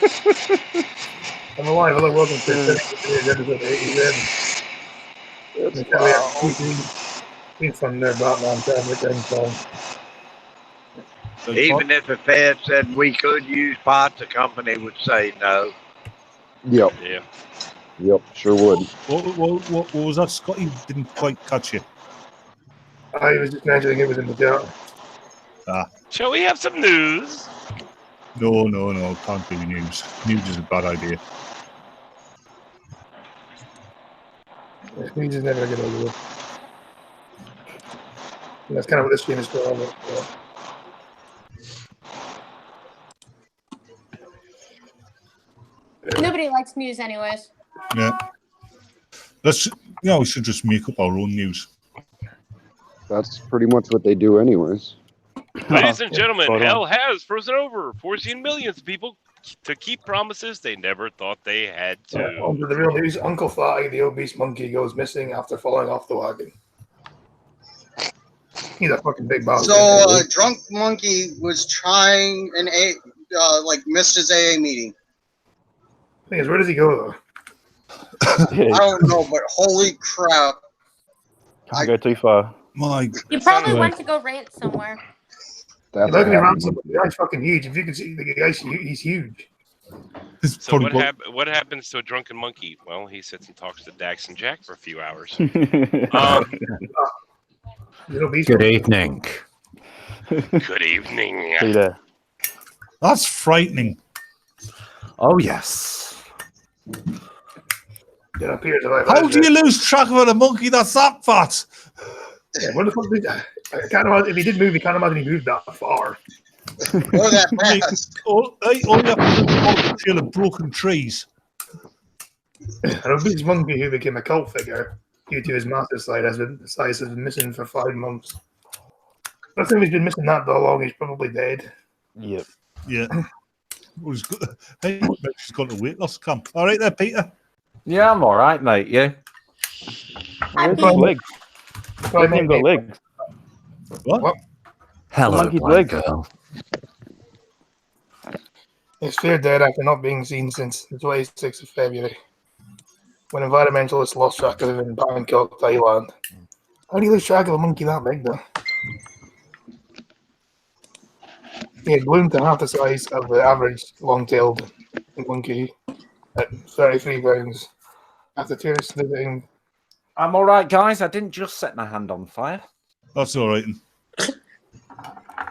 I'm alive. Hello, welcome to episode 87. Wow. Seen some Batman family thing, so. Even if the Fed said we could use pot, the company would say no. Yep. Yeah. Yep. Sure would. What was that, Scotty? Didn't quite catch you. I was just mentioning it was in the chat. Shall we have some news? No. Can't do news. News is a bad idea. News is never a good idea. And that's kind of what this stream is for. Nobody likes news anyways. Yeah. We should just make up our own news. That's pretty much what they do, anyways. Ladies and gentlemen, Hold on. hell has frozen over, forcing millions of people to keep promises they never thought they had to. On to the real news. Uncle Fatty, the obese monkey, goes missing after falling off the wagon. He's a fucking big bastard. So, drunk monkey was trying an missed his AA meeting. Thing is, where does he go though? I don't know, but holy crap! Can't go too far. My You probably went to go rant somewhere. That's Look at what around happened. somebody. The guy's fucking huge. If you can see the guy's he's huge. So what happens to a drunken monkey? Well, he sits and talks to Dax and Jack for a few hours. Good evening. Good evening. Peter. That's frightening. Oh, yes. It appears that How do you lose track of a monkey that's that fat? Yeah, what the fuck did I can't imagine if he did move. I can't imagine he moved that far. Or that fast. All you have to do is a trail of broken trees. An obese monkey who became a cult figure due to his massive size has been missing for 5 months. I think he's been missing that long. He's probably dead. Yep. Yeah. Hey, she's got a weight loss camp. All right there, Peter. Yeah, I'm all right, mate. You? Where's his legs? Probably Hasn't even got legs. What? Hello, monkey's blind leg. girl. He's feared dead after not being seen since the 26th of February, when environmentalists lost track of him in Bangkok, Thailand. How do you lose track of a monkey that big, though? He had bloomed to half the size of the average long-tailed monkey at 33 pounds after tourists visiting. I'm all right, guys. I didn't just set my hand on fire. That's all right.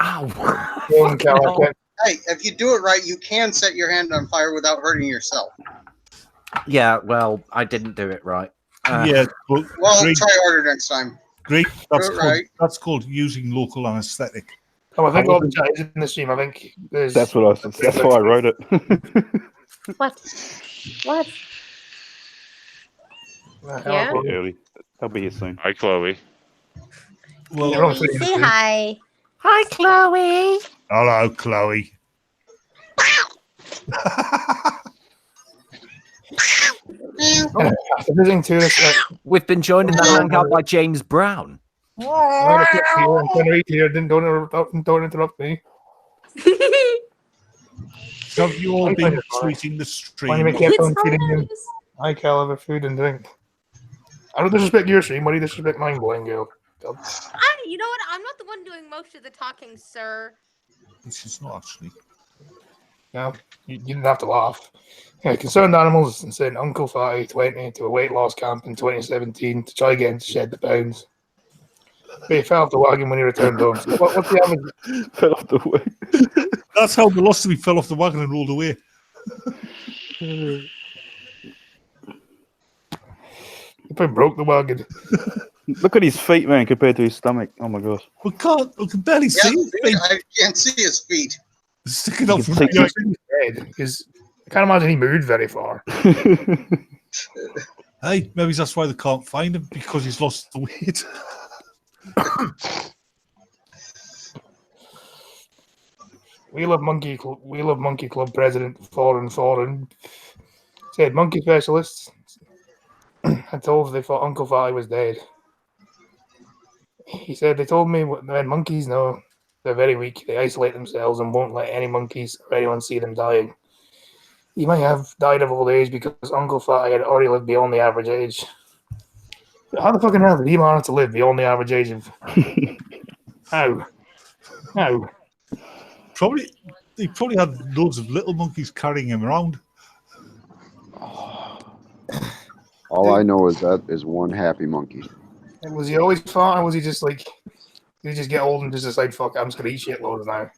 Ow. Hey, if you do it right, you can set your hand on fire without hurting yourself. Yeah, well, I didn't do it right. Yeah, but Well, great, try harder next time. great. That's Do it called, right. that's called using local anaesthetic. Oh, I think all the chat is in the stream. I think there's. That's what I was. That's why I wrote it. What? What? Yeah? Early. I'll be here soon. Hi, Chloe. Well, Chloe, say hi. Hi, Chloe. hello, Chloe. After visiting tourists. We've been joined in the hangout by James Brown. I'm trying to read here. Don't interrupt me. Have you all been tweeting the Why do stream? you keep on feeding him high caliber food and drink? I don't disrespect your stream. Why do you disrespect mine, blind girl? God. You know what? I'm not the one doing most of the talking, sir. She's not actually. No, you didn't have to laugh. Yeah, concerned animals sent Uncle Fatty 20 to a weight loss camp in 2017 to try again to shed the pounds. But he fell off the wagon when he returned home. So what's the average? Fell off the wagon. That's how Velocity fell off the wagon and rolled away. He probably broke the wagon. Look at his feet, man, compared to his stomach. Oh my gosh. We can barely Yeah, see his dude, feet. I can't see his feet. Sticking out from You can He's dead because I can't imagine he moved very far. Hey, maybe that's why they can't find him, because he's lost the weight. We Love Monkey Club president Foreign said monkey specialists had told they thought Uncle Fatty was dead. He said they told me when monkeys know they're very weak, they isolate themselves and won't let any monkeys or anyone see them dying. He might have died of old age because Uncle Fatty had already lived beyond the average age. How the fucking hell did he manage to live beyond the average age of? How? How? He probably had loads of little monkeys carrying him around. All I know is that is one happy monkey. And was he always fat, or was he just like? Did he just get old and just decide, fuck, I'm just gonna eat shitloads now?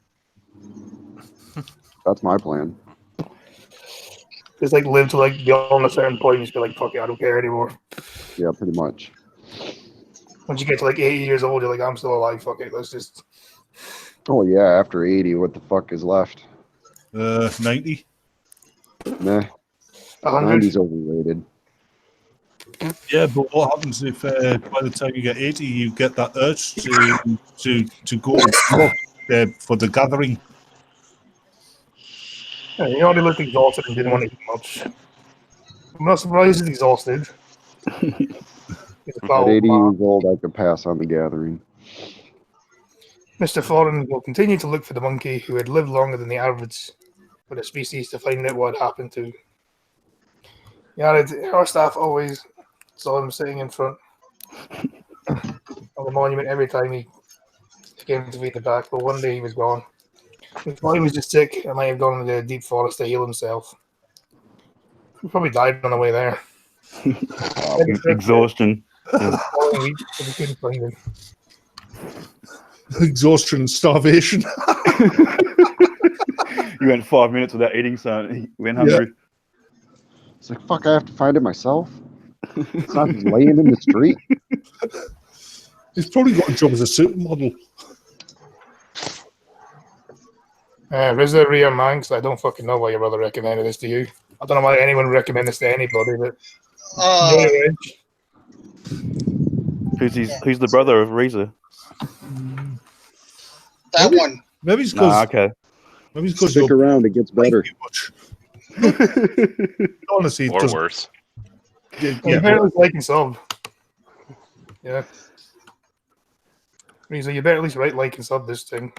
That's my plan. Just like live to like beyond a certain point and just be like, fuck it, I don't care anymore. Yeah, pretty much. Once you get to like 80 years old, you're like, I'm still alive, fuck it, let's just. Oh yeah, after 80, what the fuck is left? 90. Nah, 100. 90's overrated. Yeah, but what happens if by the time you get 80, you get that urge to go for the gathering? Yeah, he already looked exhausted and didn't want to eat much. I'm not surprised he's exhausted. He's a At foul 80 man. years old, I could pass on the gathering. Mr. Foreign will continue to look for the monkey who had lived longer than the average for the species to find out what happened to. Yeah, our staff always saw him sitting in front of the monument every time he came to feed the pack, but one day he was gone. We thought he was just sick and might have gone into the deep forest to heal himself. He probably died on the way there. Exhaustion. The following week, but we couldn't find him. Exhaustion and starvation. You went 5 minutes without eating something. You went hungry. It's like, fuck, I have to find it myself? It's not just laying in the street. He's probably got a job as a supermodel. Rizzo Rio Manx, I don't fucking know why your brother recommended this to you. I don't know why anyone would recommend this to anybody, but Who's the brother of Reza? That one. Maybe it's because okay. maybe it's because Stick you're around, it gets better. too much. Honestly, it Or doesn't- worse. you Yeah, better like and sub. Yeah. Rizzo, you better at least write like and sub this thing.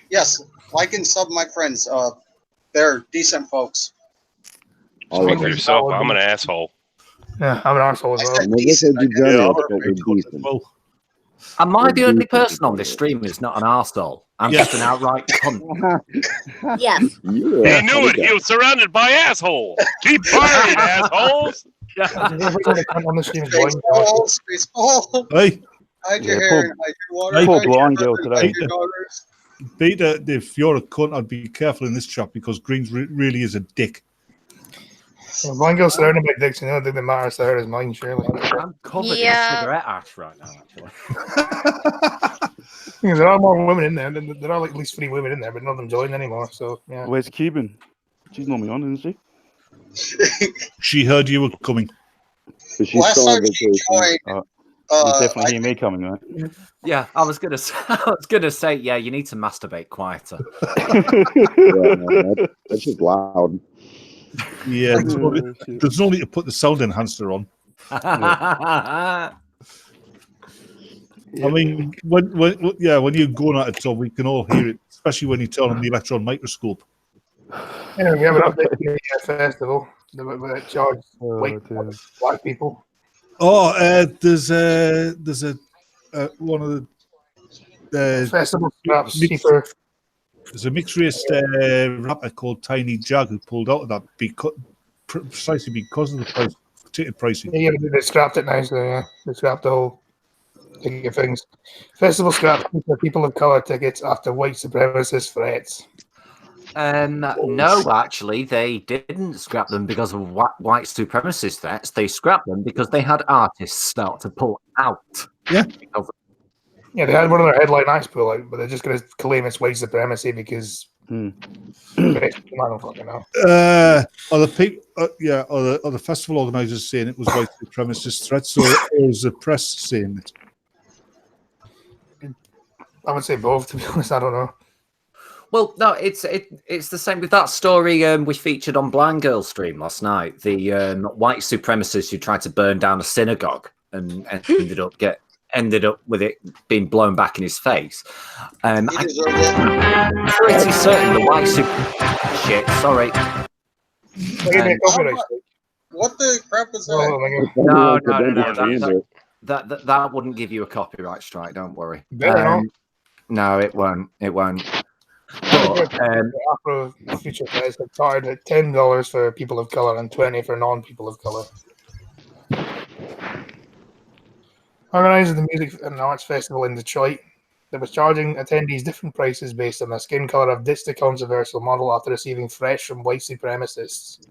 Yes, like and sub my friends. They're decent folks. All Speak of for us. yourself. I'm an asshole. Yeah, I'm an arsehole as I well. said Never said decent. I degenerate, didn't but say we're decent. well, Am I the only person on this stream who's not an arsehole? I'm Yeah. just an outright cunt. Yes. He knew it. He was surrounded by assholes. Keep firing, assholes. On the stream is blind. Spaceballs, Spaceball. hey, Hide your Yeah, hair poor- and hide your water. Hey, poor hide your blind girl husband, today. hide your daughters. Peter, if you're a cunt, I'd be careful in this chat because Greens really is a dick. Blind girl's surrounded by dicks, and the only thing that matters to her is mine, surely. I'm covered Yeah. in cigarette ash right now, actually. Because there are more women in there. There are like at least 3 women in there, but none of them join anymore. So yeah. Where's Cuban? She's normally on, isn't she? She heard you were coming. But she's Last still on time she vacation. joined, You definitely hear me coming, right? Yeah, I was gonna say, yeah, you need to masturbate quieter. Yeah, man, that's just loud. Yeah, there's no need to put the sound enhancer on. I mean, when you're going at it, so we can all hear it, especially when you turn on the electron microscope. Anyway, we have an update to the festival that charged white black people. Oh, there's a one of the Festival scraps mixed- cheaper. there's a mixed race rapper called Tiny Jag who pulled out of that precisely because of the ticket pricing. Yeah, they scrapped it now, so yeah, they scrapped the whole ticket things. Festival scraps for people of color tickets after white supremacist threats. No, actually, they didn't scrap them because of white supremacist threats. They scrapped them because they had artists start to pull out. Yeah. Yeah, they had one of their headline acts pull out, but they're just going to claim it's white supremacy because I don't fucking know. Are the people? Are the festival organisers saying it was white supremacist threats, or is the press saying it? I would say both, to be honest. I don't know. Well, no, it's the same with that story we featured on Blind Girl stream last night. The white supremacist who tried to burn down a synagogue and ended up with it being blown back in his face. he deserved it. I'm pretty certain the white shit. Sorry. They gave me a copyright strike. What the crap was that? Oh, my God. No, Anyone could then just use it. That wouldn't give you a copyright strike. Don't worry. Better not. No, it won't. It won't. But, Afro Future Fest had started at $10 for people of color and $20 for non-people of color. Organizing the Music and Arts Festival in Detroit, they was charging attendees different prices based on the skin color of this the controversial model after receiving threats from white supremacists.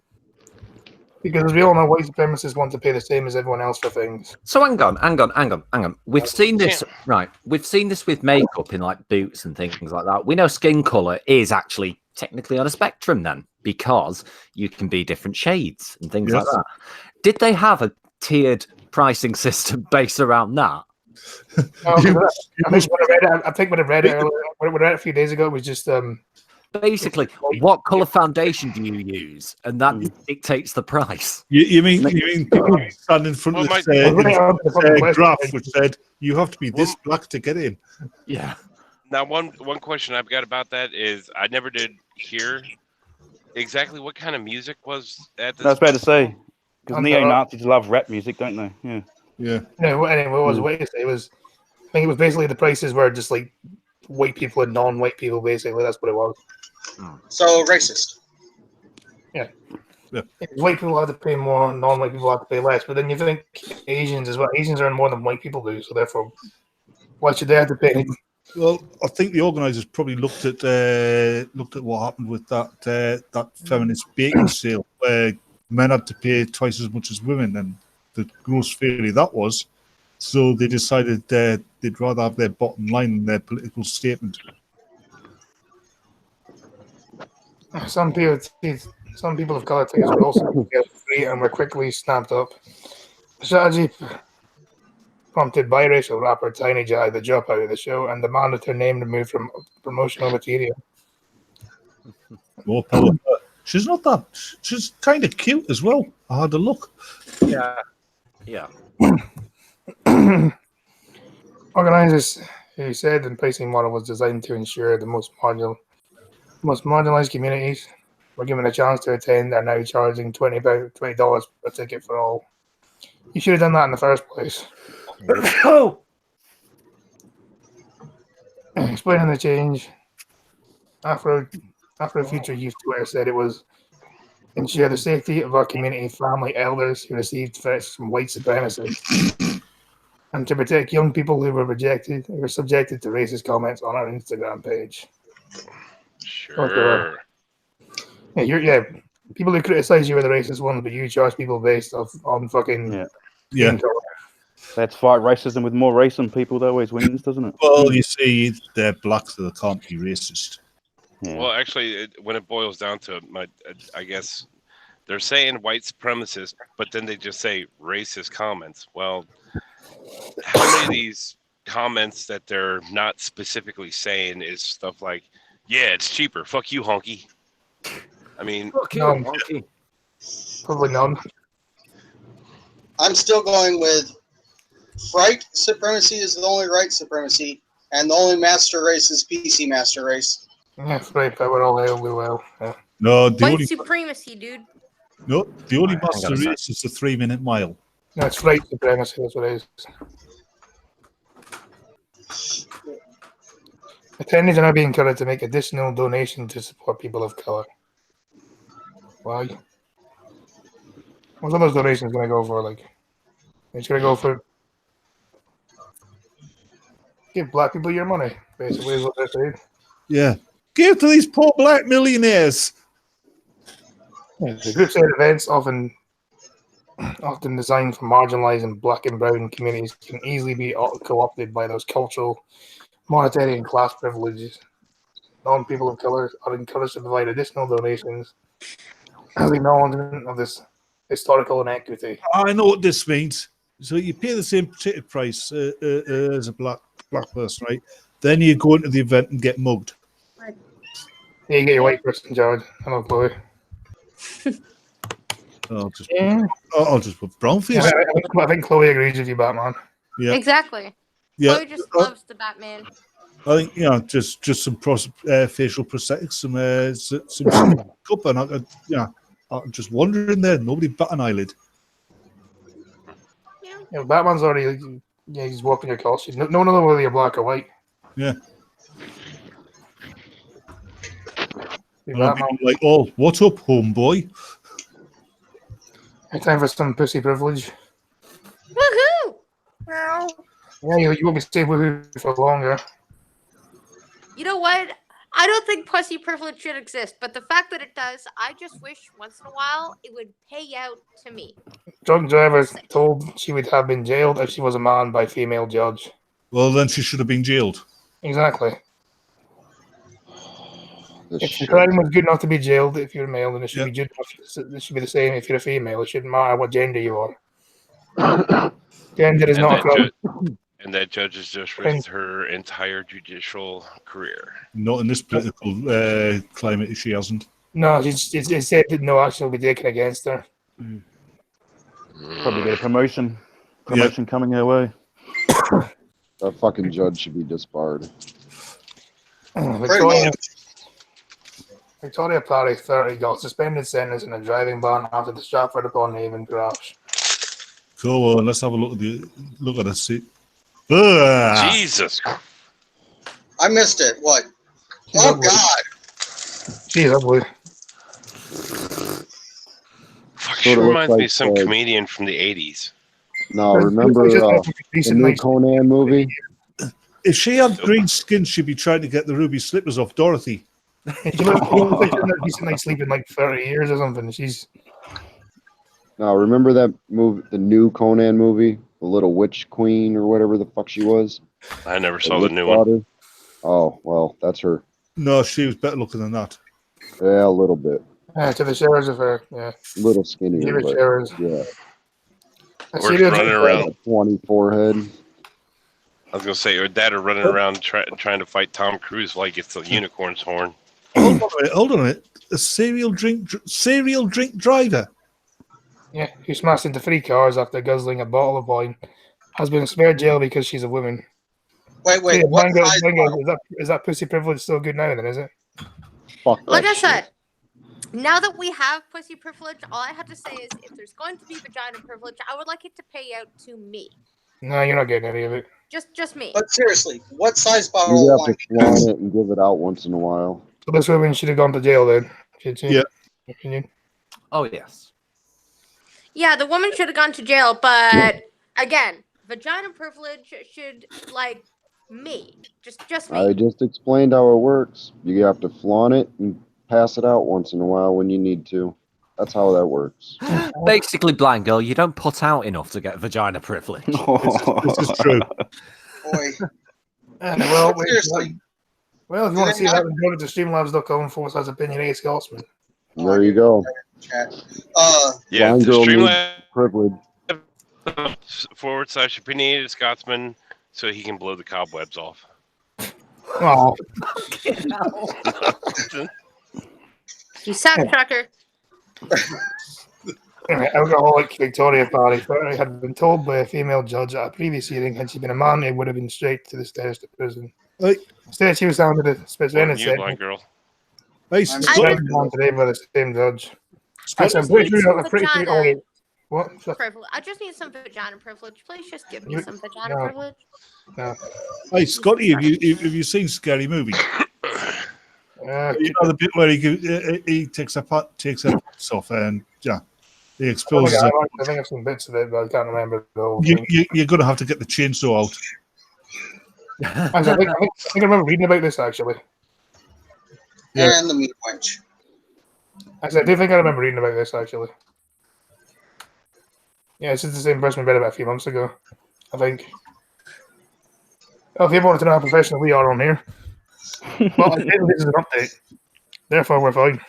Because as we all know, white supremacists want to pay the same as everyone else for things. So hang on. We've seen this, right? We've seen this with makeup in like boots and things like that. We know skin color is actually technically on a spectrum then, because you can be different shades and things like that. Did they have a tiered pricing system based around that? I think when I read it earlier, when I read it a few days ago, it was just basically what color foundation do you use, and that dictates the price. You mean people stand in front of this graph which said you have to be this black to get in? Yeah. Now, one question I've got about that is I never did hear exactly what kind of music was at this. I was about to say, because neo-Nazis love rap music, don't they? Yeah. Yeah. No, anyway, what was wait to say was, I think it was basically the prices were just like white people and non-white people. Basically, that's what it was. So racist. Yeah. White people had to pay more, non-white people had to pay less. But then you think Asians as well. Asians earn more than white people do, so therefore, why should they have to pay? Well, I think the organisers probably looked at what happened with that feminist baking sale, where men had to pay twice as much as women, and the gross failure that was. So they decided they'd rather have their bottom line than their political statement. Some people of color think it's also free and were quickly snapped up. The strategy prompted biracial rapper Tiny Jai to drop out of the show and demanded her name removed from promotional material. More power. She's not that. She's kind of cute as well. I had a look. Yeah. Organizers who said the pricing model was designed to ensure the most marginalized communities were given a chance to attend are now charging $20 per ticket for all. You should have done that in the first place. Explaining the change, Afro Future Youth Twitter said it was ensure the safety of our community, family, elders who received threats from white supremacists, and to protect young people who were subjected to racist comments on our Instagram page. Sure. Yeah, people who criticize you are the racist ones, but you charge people based on fucking yeah. Let's fight racism with more racism. People that always wins, doesn't it? Well, you see, they're black, so they can't be racist. Yeah. Well, actually, when it boils down to it, I guess they're saying white supremacist, but then they just say racist comments. Well, how many of these comments that they're not specifically saying is stuff like, yeah, it's cheaper. Fuck you, honky. I mean, Fuck you, none. honky. Probably none. I'm still going with white supremacy is the only right supremacy, and the only master race is PC master race. Yeah, right, but we're all able well. Yeah. No, the White only supremacy, dude. master race is the 3-minute mile. No, it's right supremacy, that's what it is. Attendees are now being encouraged to make additional donations to support people of color. Why? What's all those donations going to go for? Like, it's going to go for give black people your money, basically, is what they're saying. Yeah. Give to these poor black millionaires. Yeah, the group said events often designed for marginalizing black and brown communities can easily be co-opted by those cultural, monetary, and class privileges. Non-people of color are encouraged to provide additional donations as acknowledgement of this historical inequity. I know what this means. So you pay the same ticket price as a black person, right? Then you go into the event and get mugged. Yeah, you get your white person, Jared. Hello, Chloe. I'll just put brown face. Yeah, I think Chloe agrees with you, Batman. Yeah. Exactly. Yeah. Chloe just loves the Batman. I think just some facial prosthetics, some makeup, and I'm just wandering there. Nobody bat an eyelid. Yeah, Batman's already. Yeah, he's walking your costume. No one knows whether you're black or white. Yeah. Be And I'd Batman. be like, oh, what's up, homeboy? Time for some pussy privilege. Woohoo! Yeah, you won't be staying woohoo for longer. You know what? I don't think pussy privilege should exist, but the fact that it does, I just wish once in a while it would pay out to me. Drunk driver told she would have been jailed if she was a man by female judge. Well, then she should have been jailed. Exactly. This If the shit. crime was good enough to be jailed if you're a male, then it should Yeah. be good enough. It should be the same if you're a female. It shouldn't matter what gender you are. Gender is And not a that, crime. and that judge has just risked her entire judicial career. Not in this political climate, she hasn't. No, it said that no action will be taken against her. Probably get a promotion. Promotion coming her way. That fucking judge should be disbarred. Victoria Parry, 30, got suspended sentence and a driving ban after the Stratford-upon-Avon crash. Go on, let's have a look at the seat. Ugh. Jesus. I missed it. What? She's Oh, ugly. God. She's ugly. Fuck, Sorta she looks reminds me like, of some comedian from the 80s. No, remember the new Conan movie? If she had green skin, she'd be trying to get the ruby slippers off Dorothy. She looks like she's been like sleeping like 30 years or something. She's No, remember that movie, the new Conan movie? The Little Witch Queen or whatever the fuck she was? I never The saw the witch new one. daughter? Oh, well, that's her. No, she was better looking than that. Yeah, a little bit. to the showers of her. Yeah. Little skinnier, Give her but showers. yeah. I Or see her running like- around. 20 forehead. I was gonna say, her dad are running around trying to fight Tom Cruise like it's a unicorn's horn. Hold on a minute. A cereal drink driver. Yeah, who smashed into 3 cars after guzzling a bottle of wine, has been spared jail because she's a woman. Wait, Yeah, what? Mango, size Mango, bottle? is that pussy privilege still good now then, is it? Fuck Like that I shit. said, now that we have pussy privilege, all I have to say is if there's going to be vagina privilege, I would like it to pay out to me. No, you're not getting any of it. Just me. But seriously, what size bottle You of have wine? to flaunt it and give it out once in a while. So this woman should have gone to jail then. Yeah. Opinion. Oh yes. Yeah, the woman should have gone to jail, but again, vagina privilege should like me. Just me. I just explained how it works. You have to flaunt it and pass it out once in a while when you need to. That's how that works. Basically, blind girl, you don't put out enough to get vagina privilege. This is true. Boy, Well, but seriously, well, if you want to see that, go to streamlabs.com/opinionated Scotsman. There you go. chat. Yeah, Blind the girl needs Streamlabs privilege. /opinionated Scotsman so he can blow the cobwebs off. Oh, You sack trucker. anyway, alcoholic Victoria Parry had been told by a female judge at a previous hearing had she been a man, it would have been straight to the stairs to prison. Right. Instead, she was handed a suspended You blind sentence. girl. Hey, I'm Scott, On today by the same judge. Scott, I'm pretty sure. I'm pretty sure. Vagina. Oh, what? Privilege. I just need some vagina privilege. Please just give me You- some vagina no. privilege. No. hey, Scotty, have you seen Scary Movie? You know the bit where he takes a pants off and yeah, he exposes it. I think I've seen bits of it, but I can't remember the whole You, thing. you're gonna have to get the chainsaw out. Actually, I think I remember reading about this actually. Yeah. And the meat wench. Actually, I do think I remember reading about this actually. Yeah, it's just the same person we read about a few months ago, I think. Oh, if you wanted to know how professional we are on here, well, I think this is an update. Therefore, we're fine.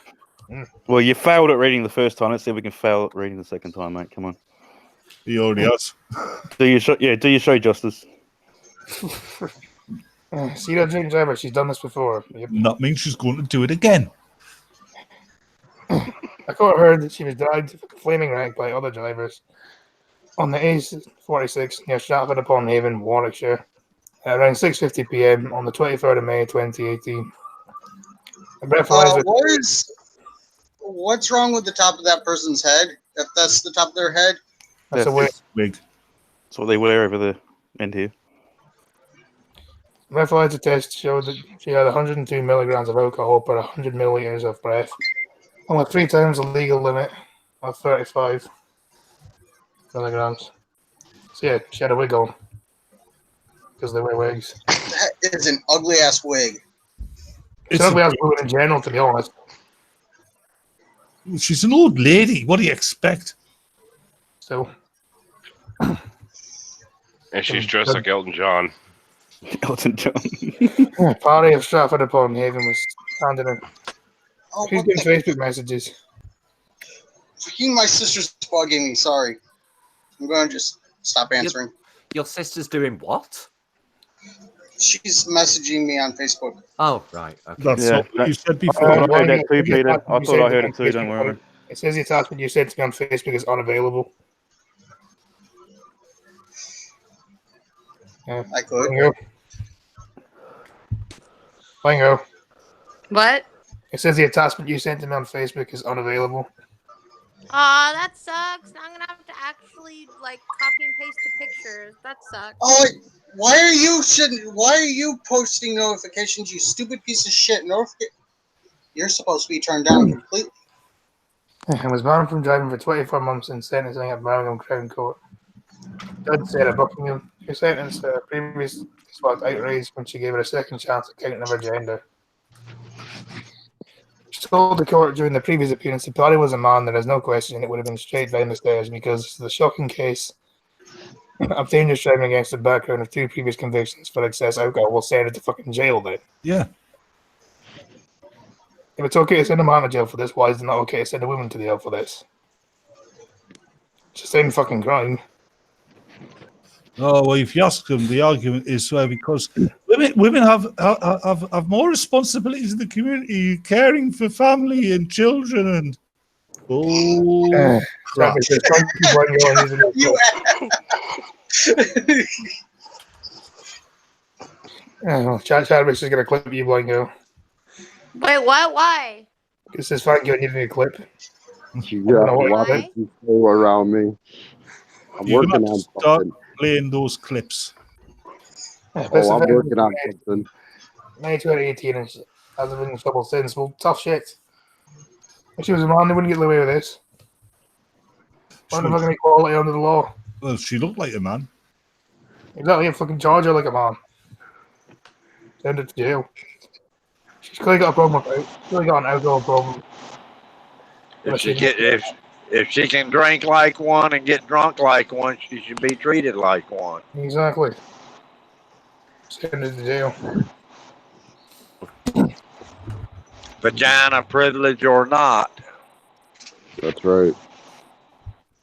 Well, you failed at reading the first time. Let's see if we can fail at reading the second time, mate. Come on. He already has. Do your show, do your show justice. See that drink driver? She's done this before. Yep. That means she's going to do it again. I caught her that she was dragged flaming rank by other drivers on the A46 near Stratford-upon-Avon, Warwickshire, at around 6:50 p.m. on the 23rd of May 2018. A breathalyzer. What's wrong with the top of that person's head? If that's the top of their head, That's a Yeah, wig. Wig. That's what they wear over the end here. Methylated test showed that she had 102 milligrams of alcohol per 100 milliliters of breath, only 3 times the legal limit of 35 milligrams. So yeah, she had a wig on because they wear wigs. that is an ugly ass wig. It's ugly as women in general, to be honest. She's an old lady. What do you expect? So And she's dressed like Elton John. Elton John. party of Stratford upon Haven was standing in. Oh, Who's what getting the? Facebook messages? Freaking my sister's bugging me. Sorry. I'm going to just stop answering. Your sister's doing what? She's messaging me on Facebook. Oh, right. Okay. That's Yeah, what you said before. I heard that too, Peter. I thought I heard it too. Don't worry. It says the attachment you sent to me on Facebook is unavailable. I could. Bingo. Bingo. What? It says the attachment you sent to me on Facebook is unavailable. Aw, that sucks. Now I'm gonna have to actually like copy and paste the pictures. That sucks. Oh, why are you posting notifications, you stupid piece of shit? You're supposed to be turned down completely. I was banned from driving for 24 months and sentencing at Birmingham Crown Court. Judge said at Buckingham, she sentenced her previous was outraged when she gave her a second chance at counting of her gender. She told the court during the previous appearance the party was a man. There is no question it would have been straight down the stairs because the shocking case of dangerous driving against the background of 2 previous convictions for excess alcohol will send her to fucking jail then. Yeah. If it's okay to send a man to jail for this, why is it not okay to send a woman to jail for this? It's the same fucking crime. Oh well, if you ask them, the argument is because women have more responsibilities in the community, caring for family and children, and crap. Chad Chadwick's is gonna clip you, Blanco. Wait, what? Why? It says thank you, I need a clip. You got a lot of people around me. I'm You're working gonna have on to start something. playing those clips. Oh, I'm working on something. May 2018 and she hasn't been in trouble since. Well, tough shit. If she was a man, they wouldn't get away with this. What the fucking equality under the law? Well, she looked like a man. Exactly, a fucking charge her like a man. Send her to jail. She's clearly got a problem with she's clearly got an alcohol problem. If she can drink like one and get drunk like one, she should be treated like one. Exactly. Send her to jail. Vagina privilege or not. That's right.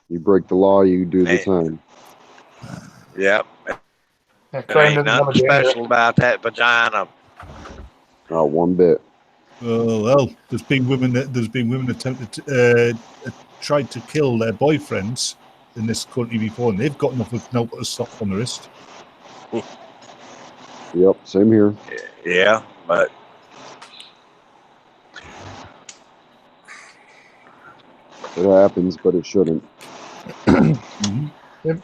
You break the law, you do the time. Yep. Yeah, There ain't nothing special about that vagina. Not one bit. Well, there's been women attempted to, tried to kill their boyfriends in this country before, and they've got no but a sock on the wrist. Yep, same here. Yeah, but It happens, but it shouldn't. Yep.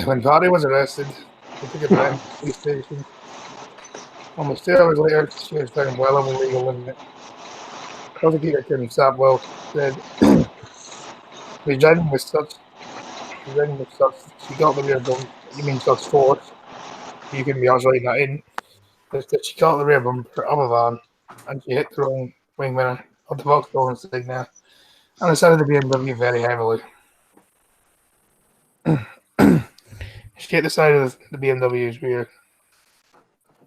When Vardy was arrested, they took her back to the police station. Almost 2 hours later, she was found well over legal limit. Prosecutor Kim Sapwell said, "Resigning with such, she got the rear bump. You mean such force? You can be honest writing that in. But that she caught the rear bumper of a van and she hit the wrong wing mirror of the Vauxhall Insignia and the side of the BMW very heavily. She hit the side of the BMW's rear.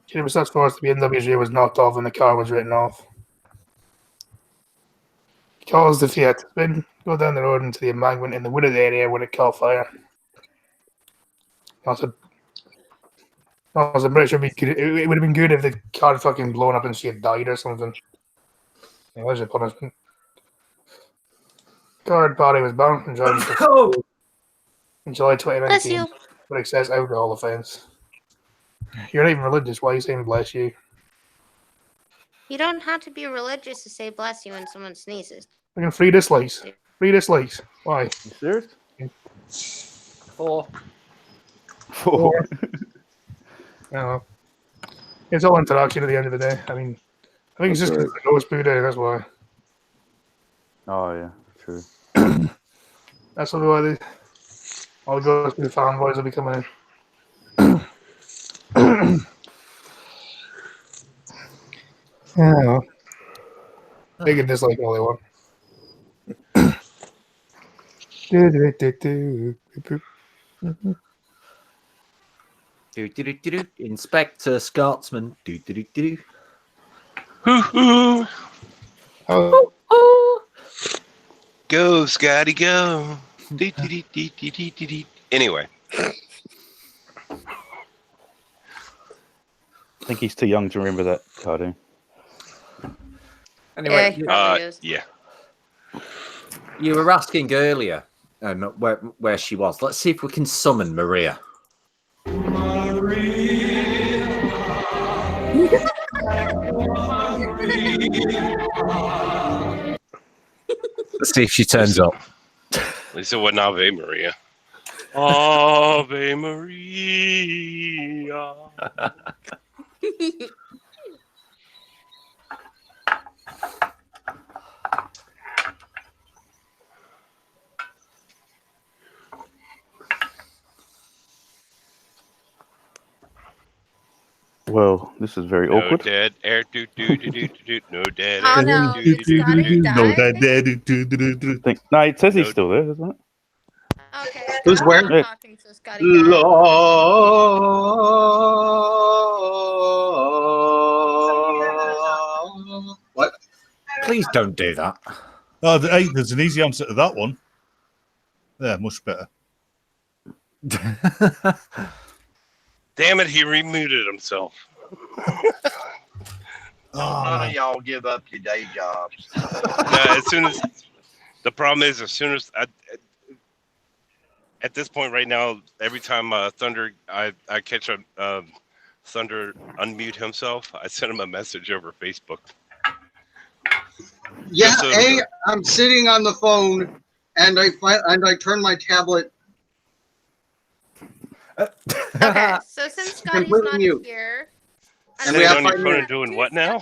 She was such force the BMW's rear was knocked off and the car was written off. She caused the Fiat to spin, go down the road into the embankment in the wooded area when it caught fire. I said, I'm pretty sure it would have been good if the car had fucking blown up and she had died or something. Yeah, there's a punishment. Card party was banned from driving for in July 2019 for excess alcohol offence. You're not even religious. Why are you saying bless you? You don't have to be religious to say bless you when someone sneezes. Fucking 3 dislikes. 3 dislikes. Why? You serious? 4. 4. No. It's all interaction at the end of the day. I mean, I think it's just That's because the ghost poo day, that's why. Oh yeah, true. That's why all the ghost poo fanboys will be coming in. Yeah. They can dislike all they want. Inspector Scotsman. Oh, Go, Scotty, go. Anyway, I think he's too young to remember that cartoon. Anyway, he probably is. yeah. you were asking earlier where she was. Let's see if we can summon Maria. Let's see if she turns up. At least it wasn't Ave Maria. Ave Maria. Well, this is very No awkward. dead air. Do do do do do. No dead Oh air. no, do, do, did do, do, Scotty do. die? No, that No, it says he's No. still there, doesn't it? Okay. Who's Scott's where? not Yeah. talking, so Scotty died. What? Please don't do that. Oh, hey, there's an easy answer to that one. Yeah, much better. Damn it! He remuted himself. None of y'all give up your day jobs. As soon as the problem is, as soon as at this point right now, every time Thunder, I catch a Thunder unmute himself, I send him a message over Facebook. Yeah, Just so- A, I'm sitting on the phone and I turn my tablet. Okay, so since Scotty's Completely not mute. here, And we have on your 5 phone minutes. and doing what now?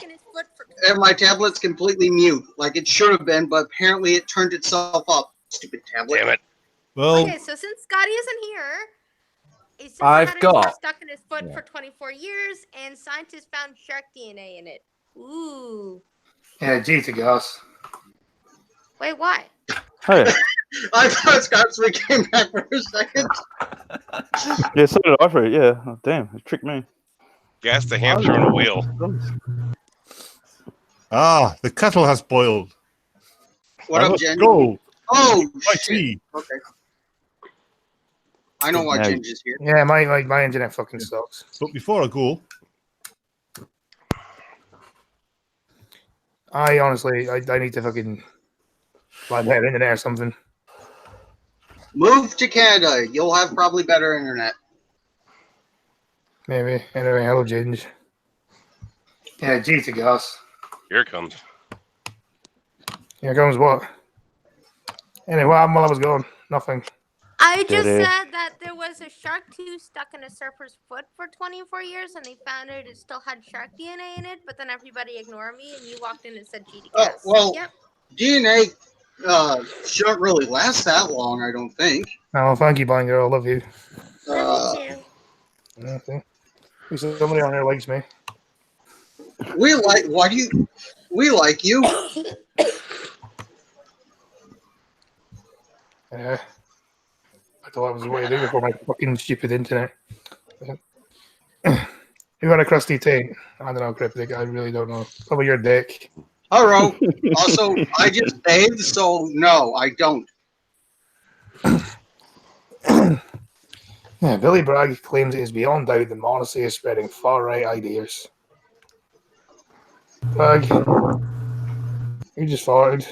And my tablet's completely mute, like it should have been, but apparently it turned itself up. Stupid tablet. Damn it! Well, Okay, so since Scotty isn't here, he's just I've had his got- foot stuck in his foot for 24 years, and scientists found shark DNA in it. Ooh. yeah, gee to gas. Wait, why? Oh, yeah. I thought Scotsman came back for a second. Yeah, so did I for it. Yeah. Oh, damn, it tricked me. Gas the hamster on a wheel. the kettle has boiled. What up, Let's Jen? go. Oh, My shit. tea. Okay. I know why Now- Ginger's here. Yeah, my internet fucking sucks. But before I go, I honestly, I need to fucking find better internet or something. Move to Canada. You'll have probably better internet. Maybe. Anyway, hello, Ginge. Yeah, gee to gas. Here it comes. Here comes what? Anyway, what happened while I was gone? Nothing. I just Did it? said that there was a shark tooth stuck in a surfer's foot for 24 years, and they found it still had shark DNA in it, but then everybody ignored me, and you walked in and said G to Oh, gas. well, Yep. DNA shouldn't really last that long, I don't think. Oh, thank you, blind girl. I love you. Uh, Me too. Okay. Somebody on here likes me. we like you. Yeah. I thought that was the way to do it for my fucking stupid internet. You got a crusty taint? I don't know, Cryptic. I really don't know. Probably your dick. Hello. Also, I just bathed, so no, I don't. Yeah, Billy Bragg claims it is beyond doubt that Morrissey is spreading far-right ideas. Bragg, you just farted.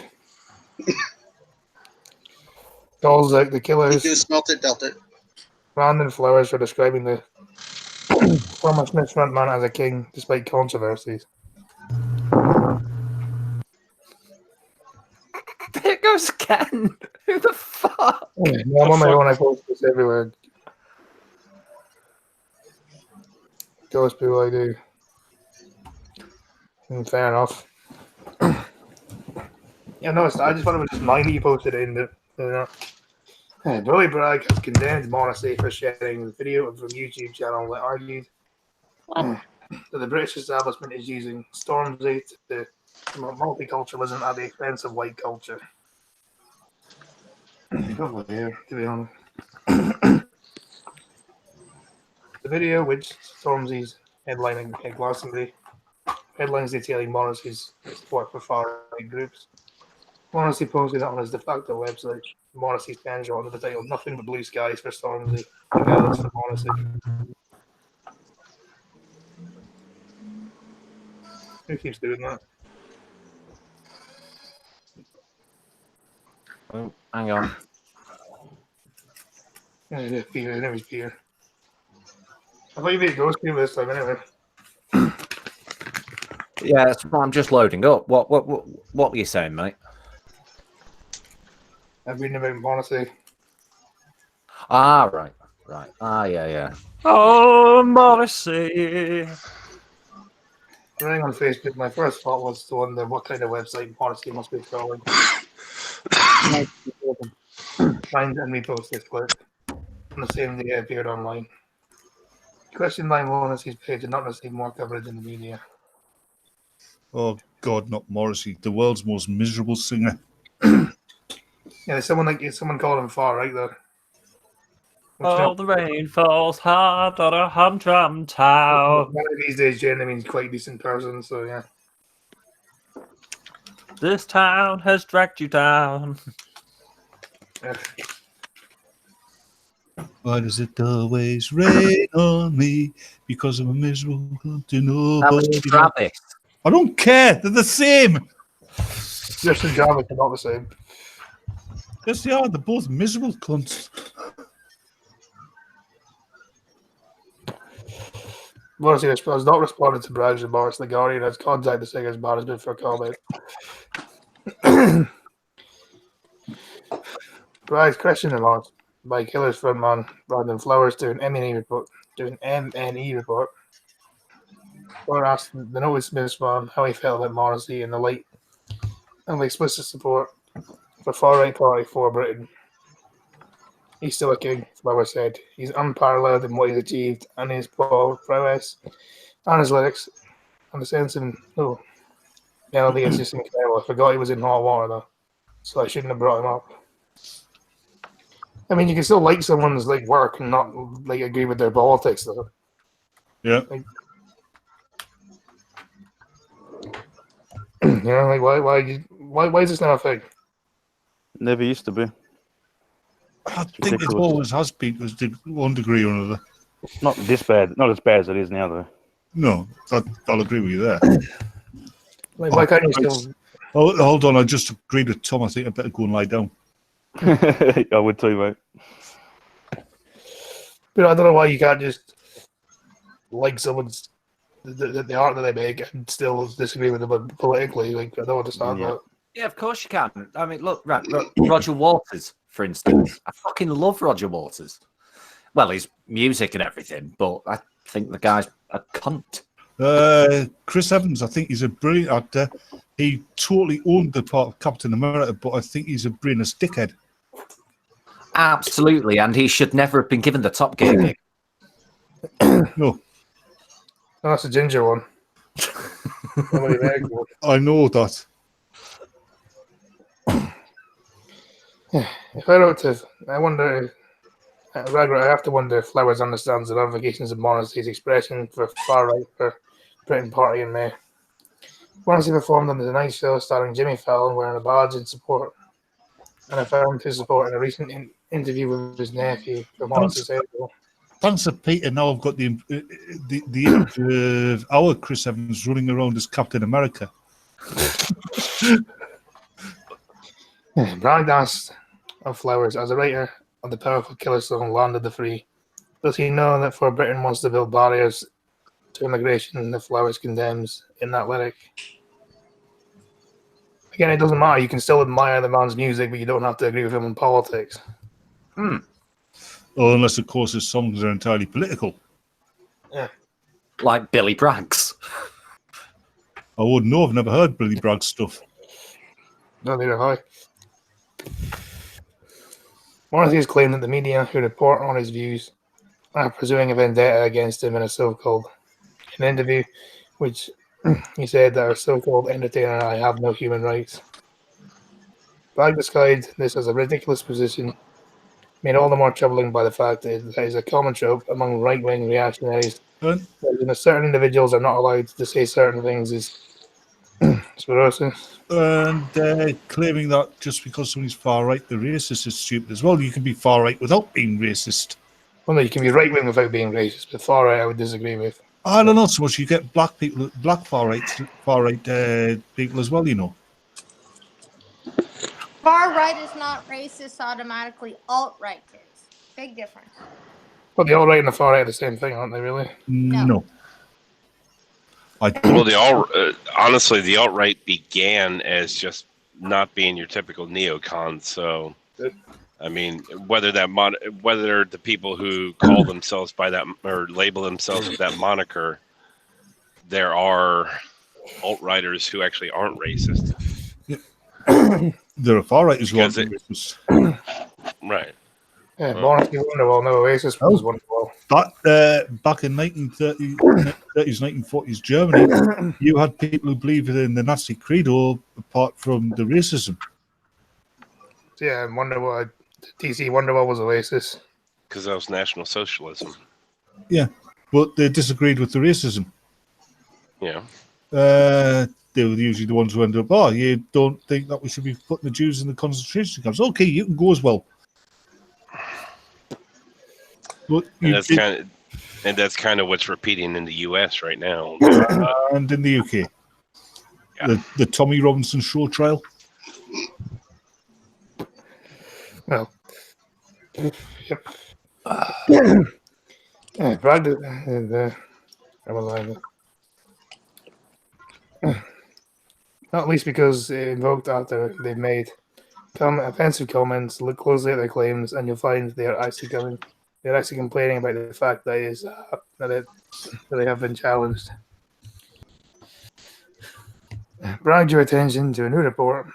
Calls out the You killers do smelt it, dealt it. Brandon Flowers for describing the former Smiths frontman as a king, despite controversies. flowers again. Who the fuck? No, I'm on my own. I post this everywhere. Those people I do. Fair enough. Yeah, no, I just thought it was just mine that you posted it in the. Billy Bragg has condemned Morrissey for sharing the video from YouTube channel that argued that the British establishment is using Stormzy to promote multiculturalism at the expense of white culture. Probably here, to be honest. The video, which Stormzy's headlining at Glastonbury, headlines detailing Morrissey's support for far-right groups. Morrissey posted on his de facto website. Morrissey stands under the title "Nothing But Blue Skies for Stormzy." Regardless for Morrissey. Who keeps doing that? Oh, hang on. Yeah, it is Peter. His name is Peter. I thought you made those people this time anyway. Yeah, that's what I'm just loading up. What were you saying, mate? I've been about Morrissey. Ah, right. Ah, yeah. Oh, Morrissey. Running on Facebook, my first thought was to wonder what kind of website Morrissey must be trolling. Find and repost this clip on the same day it appeared online. Question 9 Morrissey's page did not receive more coverage in the media. Oh God, not Morrissey, the world's most miserable singer. Yeah, someone called him far right there. Oh, the rain falls hard on a humdrum town. One of these days, Jenny means quite decent person, so yeah. This town has dragged you down. Why does it always rain on me? Because I'm a miserable to nobody. That was Travis. I don't care. They're the same. Justin Jarvis are not the same. Yes, they are. They're both miserable cunts. Morrissey has not responded to Bragg's remarks. The Guardian has contacted the singer's management for comment. Bragg's question remarks by Killer's frontman Brandon Flowers to an MNE report. Or asked the Noted Smith's man how he felt about Morrissey in the light of explicit support for far-right party for Britain. He's still a king, Flowers said. He's unparalleled in what he's achieved and his prowess and his lyrics and the sense of melody is just incredible. I forgot he was in hot water though, so I shouldn't have brought him up. I mean, you can still like someone's work and not agree with their politics though. Yeah. Why is this not a thing? Never used to be. I think it always has been to one degree or another. Not this bad. Not as bad as it is now, though. No, I'll agree with you there. Why can't you still? Oh, hold on, I just agreed with Tom. I think I better go and lie down. I would too, mate. But I don't know why you can't just like someone's the art that they make and still disagree with them politically. I don't understand that. Yeah, of course you can. I mean, look, Roger Waters, for instance. I fucking love Roger Waters. Well, his music and everything, but I think the guy's a cunt. Chris Evans, I think he's a brilliant actor. He totally owned the part of Captain America, but I think he's a brilliant dickhead. Absolutely, and he should never have been given the Top Gear gig. No. Oh, that's a ginger one. I know that. If I wrote to, I wonder. I have to wonder if Flowers understands the ramifications of Morrissey's expression for far right for Britain Party in May. Morrissey performed on the Tonight Show starring Jimmy Fallon wearing a badge in support, and I found his support in a recent interview with his nephew for Morrissey's album. Thanks to Peter, now I've got the image of our Chris Evans running around as Captain America. Bragg asked of Flowers, as a writer of the powerful Killer song Land of the Free, does he know that for Britain wants to build barriers to immigration that Flowers condemns in that lyric? Again, it doesn't matter. You can still admire the man's music, but you don't have to agree with him on politics. Hmm. Or unless, of course, his songs are entirely political. Like Billy Bragg's. I wouldn't know. I've never heard Billy Bragg's stuff. No, neither have I. Morrissey has claimed that the media who report on his views are pursuing a vendetta against him in a so-called an interview, which he said that our so-called entertainer and I have no human rights. Bragg described this as a ridiculous position, made all the more troubling by the fact that it is a common trope among right-wing reactionaries And that certain individuals are not allowed to say certain things is sclerosis. claiming that just because somebody's far right, they're racist is stupid as well. You can be far right without being racist. Well, no, you can be right-wing without being racist, but far right I would disagree with. I don't know so much. You get black people, black far right people as well. You know. Far right is not racist automatically. Alt right is. Big difference. Well, the alt-right and the far right are the same thing, aren't they, really? No. Well, honestly, the alt-right began as just not being your typical neocon. So, I mean, whether the people who call themselves by that or label themselves with that moniker, there are alt-righters who actually aren't racist. There are far righters who aren't racist. Right. Yeah, Morrissey Wonderwall, no, Oasis was Wonderwall. Back in 1930s, 1940s Germany, you had people who believed in the Nazi credo apart from the racism. Yeah, and Wonderwall, TC Wonderwall was Oasis. Because that was National Socialism. Yeah, but they disagreed with the racism. Yeah. They were usually the ones who ended up, you don't think that we should be putting the Jews in the concentration camps. Okay, you can go as well. But And that's kind of what's repeating in the U.S. right now. And in the UK. Yeah. The Tommy Robinson show trial. Well, yep. Bragg did, not least because it invoked after they've made offensive comments. Look closely at their claims, and you'll find they are actually complaining about the fact that they have been challenged. Bragg drew attention to a new report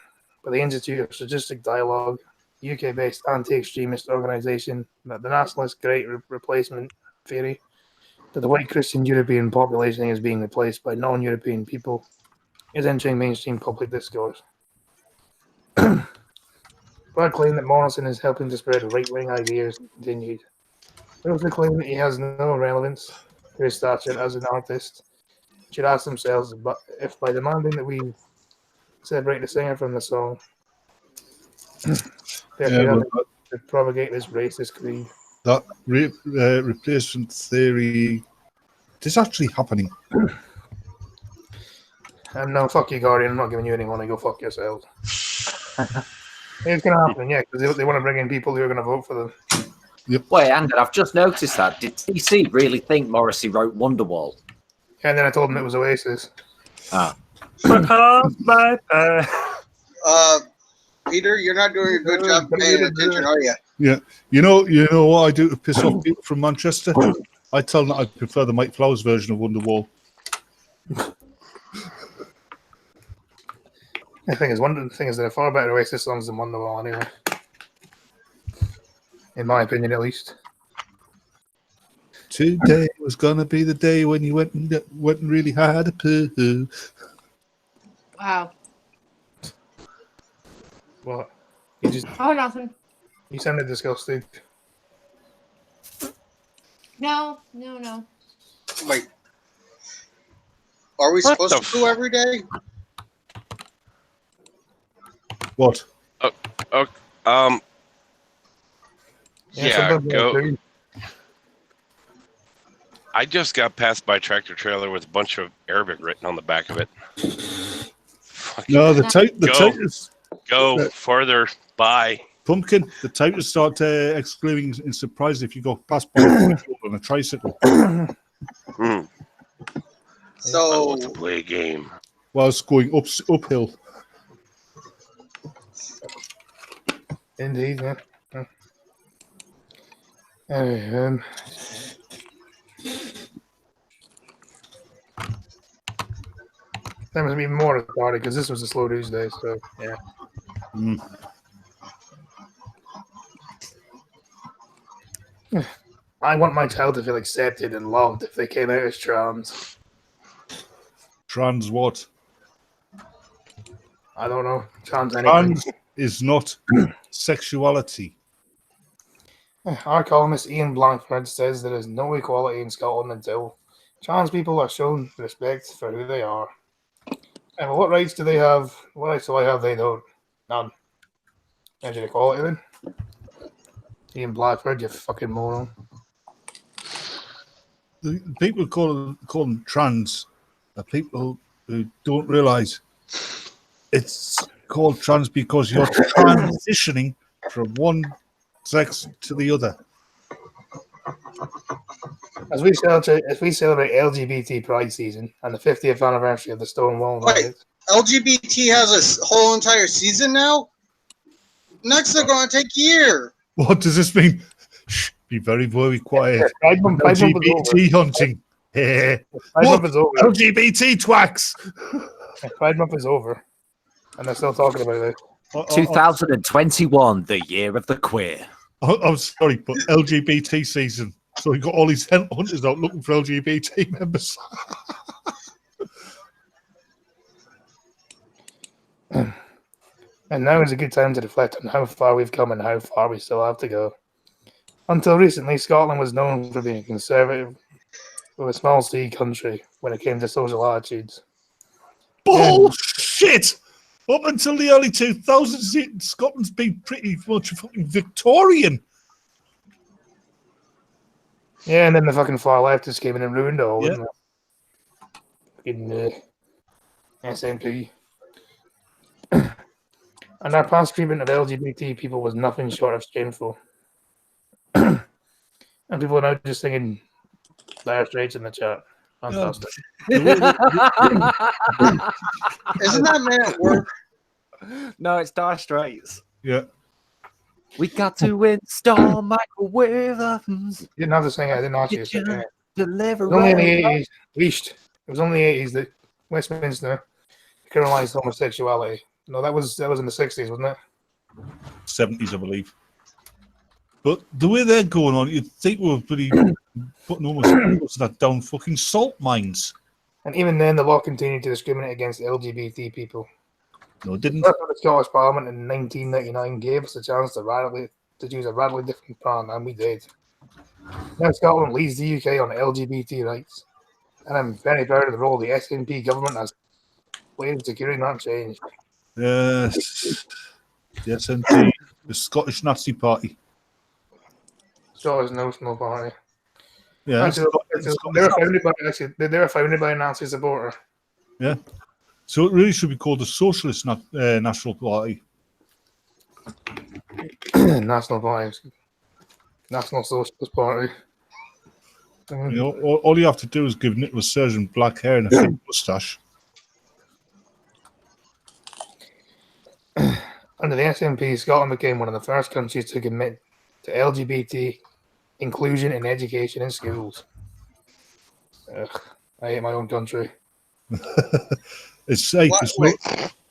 by the Institute of Strategic Dialogue, UK-based anti-extremist organisation, that the nationalist Great Replacement theory that the white Christian European population is being replaced by non-European people is entering mainstream public discourse. Bragg claimed that Morrison is helping to spread right-wing ideas and continued. They also claim that he has no relevance to his stature as an artist. Should ask themselves if by demanding that we separate the singer from the song, they're helping to propagate this racist creed. That replacement theory is actually happening. And no, fuck you, Guardian. I'm not giving you any money. Go fuck yourselves. It's going to happen, yeah, because they want to bring in people who are going to vote for them. Yep. Wait, Andy, I've just noticed that. Did TC really think Morrissey wrote Wonderwall? Yeah, and then I told him it was Oasis. Peter, you're not doing a good job paying attention, are you? Yeah. You know what I do to piss off people from Manchester? I tell them that I prefer the Mike Flowers version of Wonderwall. The thing is, there are far better Oasis songs than Wonderwall, anyway. In my opinion, at least. Today was gonna be the day when you went and really had a poo. Wow. What? Oh, nothing. You sounded disgusted. No. Wait. Are we supposed to do every day? What? Yeah, go. I just got passed by a tractor trailer with a bunch of Arabic written on the back of it. No, the type. Go further. Bye. Pumpkin. The type to start exclaiming in surprise if you go past by on a tricycle. So to play a game while it's going uphill. Indeed, yeah. Anyway, there was even more at the party because this was a slow news day, so yeah. I want my child to feel accepted and loved if they came out as trans. Trans what? I don't know. Trans anything. Trans is not sexuality. Our columnist Ian Blankford says there is no equality in Scotland until trans people are shown respect for who they are. And what rights do they have? What rights do I have? They don't. None. There's your equality then. Ian Blackford, you fucking moron. The people call them trans are people who don't realise it's called trans because you're transitioning from one sex to the other. As we celebrate LGBT Pride season and the 50th anniversary of the Stonewall Riot. LGBT has a whole entire season now? Next, they're going to take a year. What does this mean? Shh, be very, very quiet. Pride Month is LGBT hunting. What? LGBT twacks. Pride Month is over. And they're still talking about it. 2021, the year of the queer. I'm sorry, but LGBT season. So you got all these hunters out looking for LGBT members. And now is a good time to reflect on how far we've come and how far we still have to go. Until recently, Scotland was known for being conservative, with a small C country when it came to social attitudes. Bullshit! Up until the early 2000s, Scotland's been pretty much fucking Victorian. Yeah, and then the fucking far leftists came in and ruined it all, didn't they? Fucking SNP. And our past treatment of LGBT people was nothing short of shameful. And people are now just singing Dire Straits in the chat. Fantastic. Isn't that man at work? No, it's Dire Straits. Yeah. We got to install microwave ovens. You didn't have to sing it. I didn't ask you to sing it. Deliver. It was only in the 80s. Least. It was only the 80s that Westminster criminalised homosexuality. No, that was in the 60s, wasn't it? 70s, I believe. But the way they're going on, you'd think we were pretty putting almost that down fucking salt mines. And even then, the law continued to discriminate against LGBT people. No, it didn't. That's what the Scottish Parliament in 1999 gave us a chance to choose a radically different plan, and we did. Now Scotland leads the UK on LGBT rights, and I'm very proud of the role the SNP government has played in securing that change. Yes. The SNP, the Scottish Nazi Party. Scottish National Party. Yeah. Actually, they were founded by a Nazi supporter. Yeah. So it really should be called the Socialist National Party. National Party. National Socialist Party. You know, all you have to do is give Nicola Sturgeon black hair and a fake moustache. Under the SNP, Scotland became one of the first countries to commit to LGBT inclusion in education in schools. Ugh, I hate my own country. It's like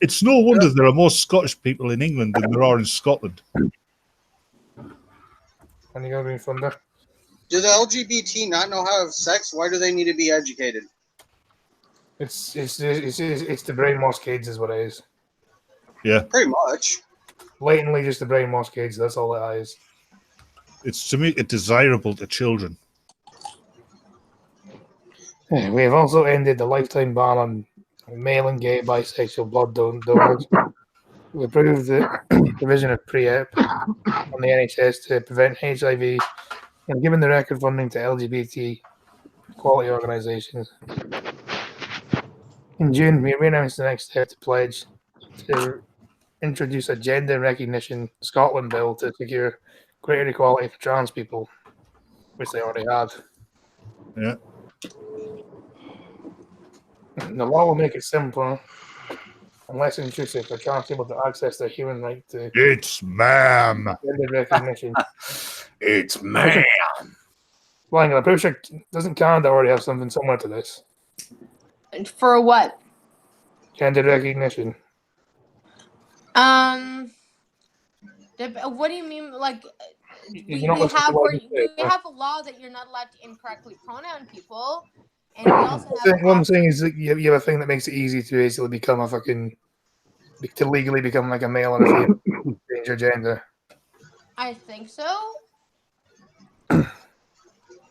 it's no wonder there are more Scottish people in England than there are in Scotland. And you got Green Thunder. Do the LGBT not know how to have sex? Why do they need to be educated? It's the brainwash kids, is what it is. Yeah, pretty much. Blatantly, just the brainwash kids. That's all it is. It's to make it desirable to children. We have also ended the lifetime ban on male and gay bisexual blood donors. We approved the provision of PrEP on the NHS to prevent HIV and given the record funding to LGBT equality organisations. In June, we announced the next step to pledge to introduce a gender recognition Scotland bill to secure greater equality for trans people, which they already have. Yeah. The law will make it simpler and less intrusive for trans people to access their human right to It's ma'am. gender recognition. It's man. Flying, I'm pretty sure, doesn't Canada already have something similar to this? For what? Gender recognition. What do you mean? Like, You're not supposed to we say it, have a law that you're not allowed to incorrectly pronoun people, and we also have. What I'm saying is that you have a thing that makes it easy to basically become a fucking, to legally become like a male or a female, change your gender. I think so.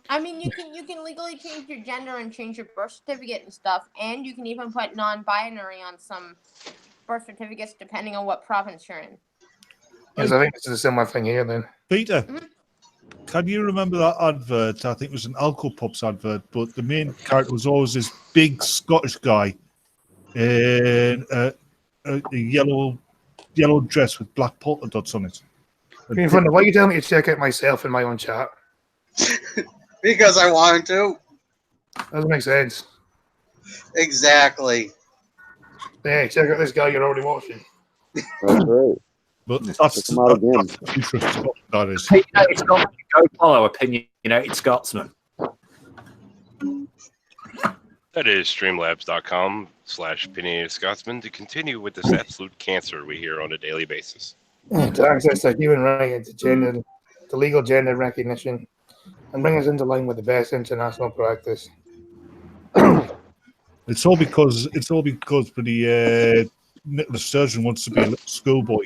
I mean, you can legally change your gender and change your birth certificate and stuff, and you can even put non-binary on some birth certificates depending on what province you're in. Yes, I think this is a similar thing here then. Peter, can you remember that advert? I think it was an Alco Pops advert, but the main character was always this big Scottish guy in a yellow dress with black polka dots on it. In front of, why are you telling me to check out myself in my own chat? Because I wanted to. Doesn't make sense. Exactly. Hey, check out this guy you're already watching. That's right. But that's Check them out again. that's the future of Scotland, that is. Hey, United Scotsman, go follow Opinionated Scotsman. That is streamlabs.com/opinionated Scotsman to continue with this absolute cancer we hear on a daily basis. To access their human right to legal gender recognition and bring us into line with the best international practice. It's all because the Nicholas Sturgeon wants to be a little schoolboy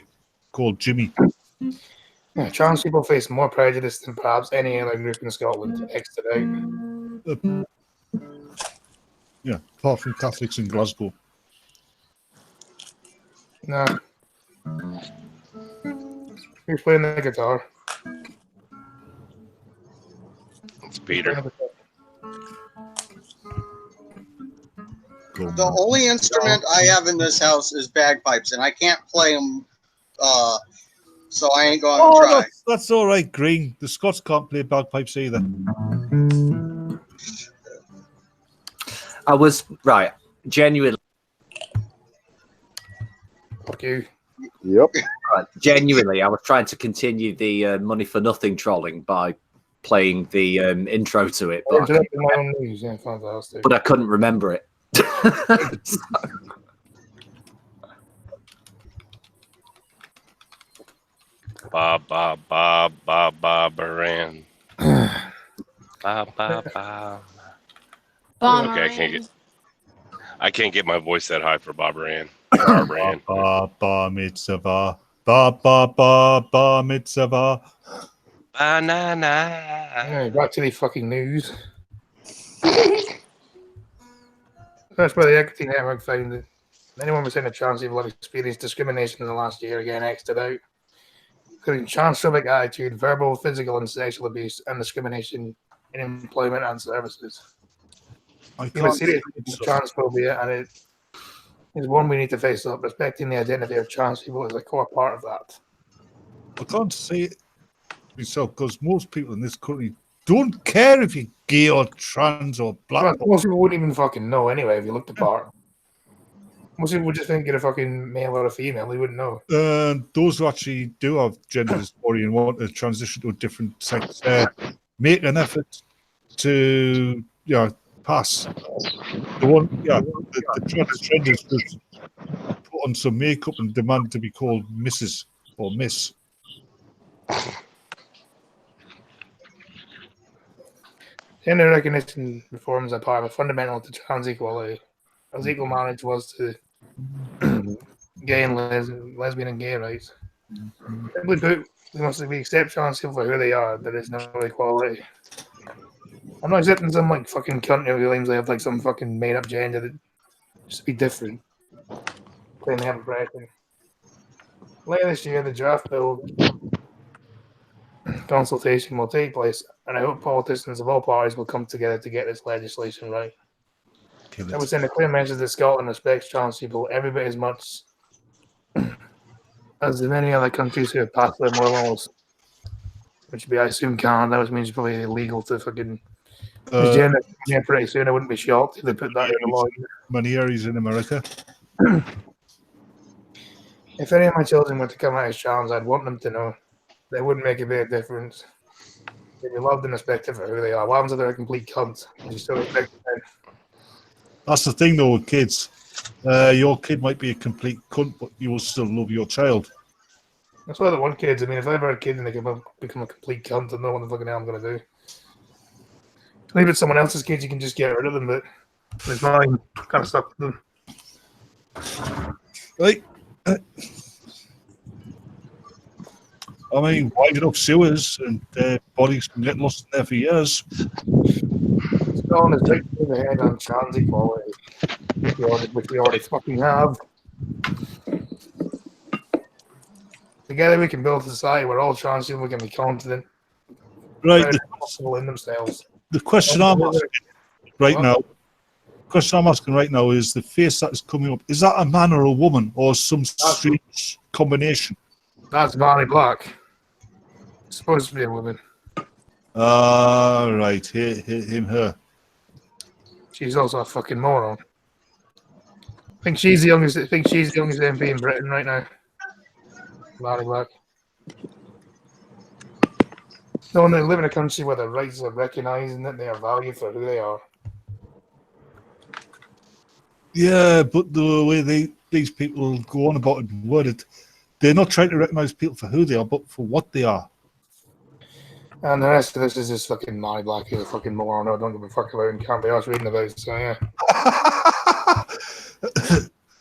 called Jimmy. Yeah, trans people face more prejudice than perhaps any other group in Scotland. Exit out. Yeah, apart from Catholics in Glasgow. No. Who's playing the guitar? It's Peter. The only instrument I have in this house is bagpipes, and I can't play them, so I ain't going to try. That's all right, Green. The Scots can't play bagpipes either. I was right, genuinely. Fuck you. Yep. Genuinely, I was trying to continue the money for nothing trolling by playing the intro to it, but My own news. Yeah, fantastic. I couldn't remember it. Ba Baran. Ba ba ba. Okay, I can't get my voice that high for Bob Moran. Ba mitzvah. Ba mitzvah. Banana. Anyway, back to the fucking news. That's where the Equity Network found that anyone within a trans people have experienced discrimination in the last year, again, exited out, including transphobic attitude, verbal, physical, and sexual abuse, and discrimination in employment and services. Serious transphobia, and it is one we need to face up. Respecting the identity of trans people is a core part of that. I can't say it myself because most people in this country don't care if you're gay or trans or black. Most people wouldn't even fucking know anyway if you looked the part. Most people would just think you're a fucking male or a female. They wouldn't know. Those who actually do have gender dysphoria and want to transition to a different sex make an effort to pass. The transgenders just put on some makeup and demand to be called Mrs. or Miss. Gender recognition reforms are part of a fundamental to trans equality, as equal marriage was to gay and lesbian and gay rights. Simply put, we accept trans people for who they are. There is no equality. I'm not accepting some like fucking cunt who claims they have like some fucking made up gender that just to be different. Claim they have a preference. Later this year, the draft bill consultation will take place, and I hope politicians of all parties will come together to get this legislation right. I would send a clear message that Scotland respects trans people every bit as much as in many other countries who have passed their moral laws, which would be, I assume, Canada, which means probably illegal to fucking gender pretty soon. I wouldn't be shocked if they put that in the law. Many areas in America. If any of my children were to come out as trans, I'd want them to know they wouldn't make a bit of difference. They'd be loved and respected for who they are. What happens if they're a complete cunt? You still respect them. That's the thing, though, with kids. Your kid might be a complete cunt, but you will still love your child. That's why I don't want kids. I mean, if I ever had a kid and they become a complete cunt, I know what the fucking hell I'm going to do. Leave it to someone else's kids, you can just get rid of them, but it's mine. Kind of stuck with them. Right. I mean, wide enough sewers and bodies can get lost in there for years. Still on his right in the head on trans equality, which we already fucking have. Together we can build a society where all trans people can be confident, Right. possible in themselves. The question I'm asking right now, is the face that is coming up. Is that a man or a woman or some strange combination? That's Barney Black. It's supposed to be a woman. Right. Him, her. She's also a fucking moron. I think she's the youngest MP in Britain right now. Barney Black. No, they live in a country where their rights are recognised and that they are valued for who they are. Yeah, but the way these people go on about it and word it, they're not trying to recognise people for who they are, but for what they are. And the rest of this is just fucking Barney Black, who's a fucking moron. I don't give a fuck about and can't be arsed reading about it, so yeah.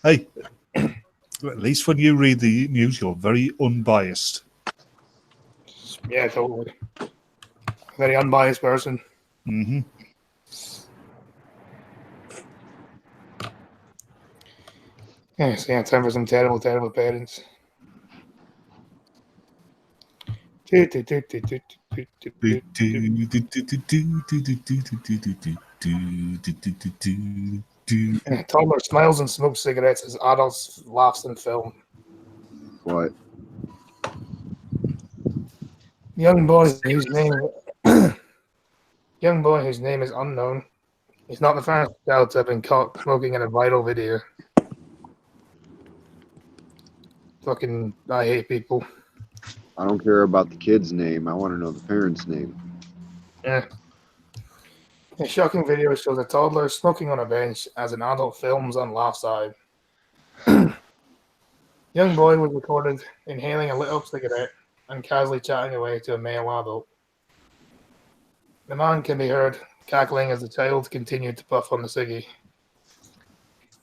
Hey, at least when you read the news, you're very unbiased. Yeah, totally. Very unbiased person. Mm-hmm. Yes, yeah, time for some terrible, terrible parents. Toddler smiles and smokes cigarettes as adults laughs in film. What? Young boy whose name is unknown. He's not the first child to have been caught smoking in a viral video. Fucking, I hate people. I don't care about the kid's name. I want to know the parent's name. Yeah. A shocking video shows a toddler smoking on a bench as an adult films on left side. Young boy was recorded inhaling a lit up cigarette and casually chatting away to a male adult. The man can be heard cackling as the child continued to puff on the ciggy.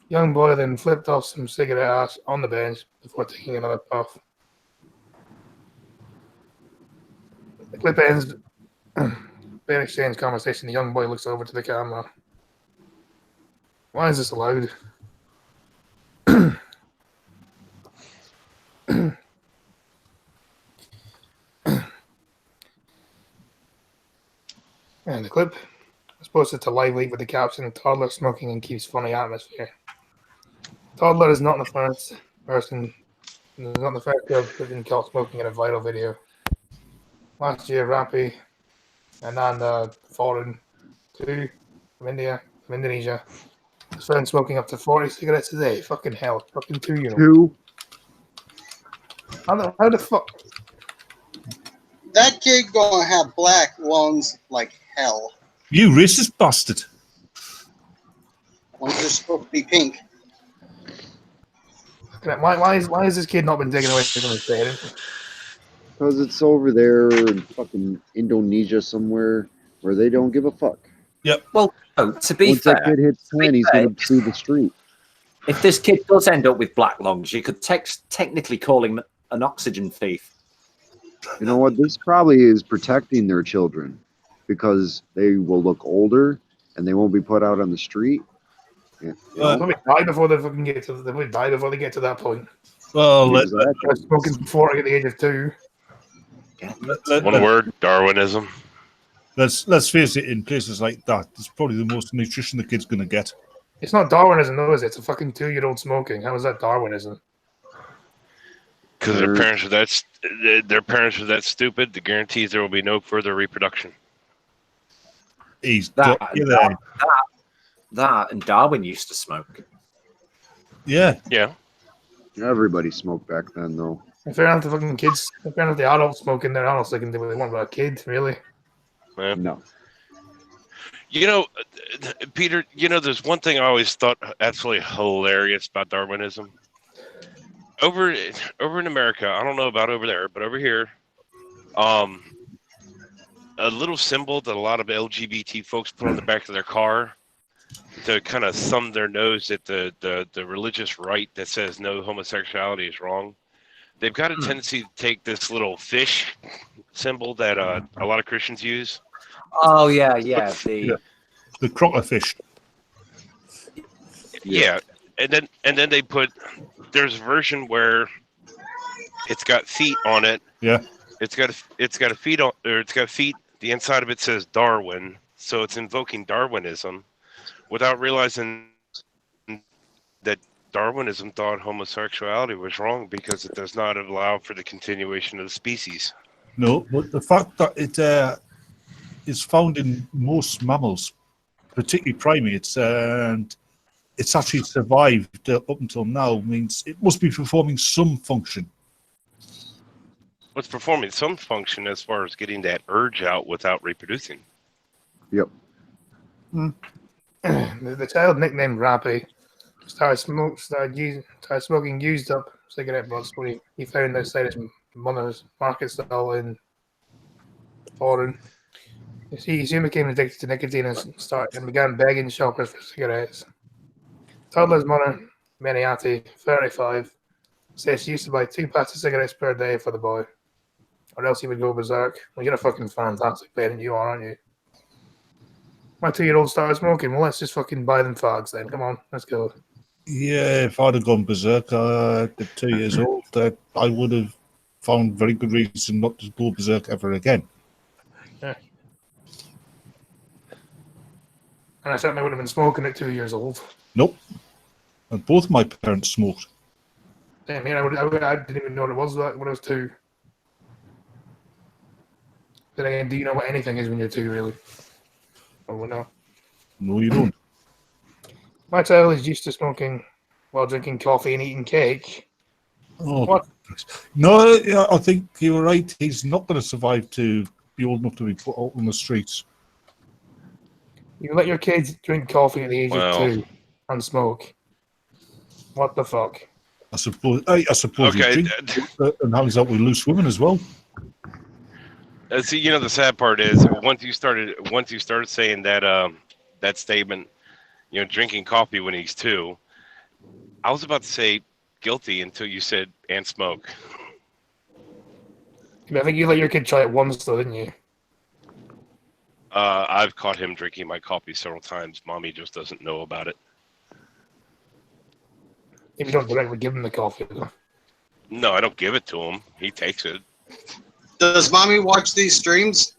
Young boy then flipped off some cigarette ash on the bench before taking another puff. The clip ends. They exchange conversation. The young boy looks over to the camera. Why is this allowed? And the clip was posted to Live Leak with the caption, "Toddler smoking and keeps funny atmosphere." Toddler is not the first person, not the first girl to have been caught smoking in a viral video. Last year, Rapi and Nanda Foreign, two from Indonesia, was found smoking up to 40 cigarettes a day. Fucking hell, fucking 2 year old. Two? How the fuck? That kid gonna have black lungs like hell. You racist bastard. When they're supposed to be pink. Why is this kid not been taken away from his parents? Because it's over there in fucking Indonesia somewhere where they don't give a fuck. Yep. Well, no, to be Once fair, that kid hits 10, he's going to see the street. if this kid does end up with black lungs, you could technically call him an oxygen thief. You know what? This probably is protecting their children because they will look older and they won't be put out on the street. Yeah, They'll probably die before they fucking get to. They die before they get to that point. Well, They're smoking 40 at the age of 2. One word: Darwinism. Let's face it. In places like that, it's probably the most nutrition the kid's going to get. It's not Darwinism, though, is it? It's a fucking 2-year-old smoking. How is that Darwinism? Because their parents are that stupid. The guarantees there will be no further reproduction. That and Darwin used to smoke. Yeah. Yeah. Everybody smoked back then, though. If they're not the fucking kids, if they're not the adults smoking, they're adults. They can do what they want about a kid, really. Yeah. No. You know, Peter, you know, there's one thing I always thought absolutely hilarious about Darwinism. Over in America, I don't know about over there, but over here, a little symbol that a lot of LGBT folks put on the back of their car to kind of thumb their nose at the religious right that says no, homosexuality is wrong. They've got a tendency to take this little fish symbol that a lot of Christians use. Oh yeah. The crocker fish. Yeah, and then they put. There's a version where it's got feet on it. Yeah. It's got a feet on, or it's got feet. The inside of it says Darwin, so it's invoking Darwinism, without realizing that Darwinism thought homosexuality was wrong because it does not allow for the continuation of the species. No, but the fact that it is found in most mammals, particularly primates, and it's actually survived up until now, means it must be performing some function. It's performing some function as far as getting that urge out without reproducing. Yep. The child nicknamed Rappy started smoking used up cigarette butts when he found outside his mother's market stall in Foreign. He soon became addicted to nicotine and began begging shoppers for cigarettes. Toddler's mother, Maniati, 35, says she used to buy 2 packs of cigarettes per day for the boy, or else he would go berserk. Well, you're a fucking fantastic parent, you are, aren't you? My 2-year-old started smoking. Well, let's just fucking buy them fags then. Come on, let's go. Yeah, if I'd have gone berserk at 2 years old, I would have found very good reason not to go berserk ever again. Yeah. And I certainly would have been smoking at 2 years old. Nope. And both my parents smoked. Damn, I didn't even know what it was when I was 2. Then again, do you know what anything is when you're 2, really? Oh, no. No, you don't. My child is used to smoking while drinking coffee and eating cake. Oh, What? No, yeah, I think you're right. He's not going to survive to be old enough to be put out on the streets. You let your kids drink coffee at the age Well. of 2 and smoke. What the fuck? I suppose. I suppose. Okay. And hangs out with loose women as well. See, you know, the sad part is once you started saying that that statement, you know, drinking coffee when he's 2, I was about to say guilty until you said and smoke. I think you let your kid try it once, though, didn't you? I've caught him drinking my coffee several times. Mommy just doesn't know about it. If you don't directly give him the coffee, though. No, I don't give it to him. He takes it. Does mommy watch these streams?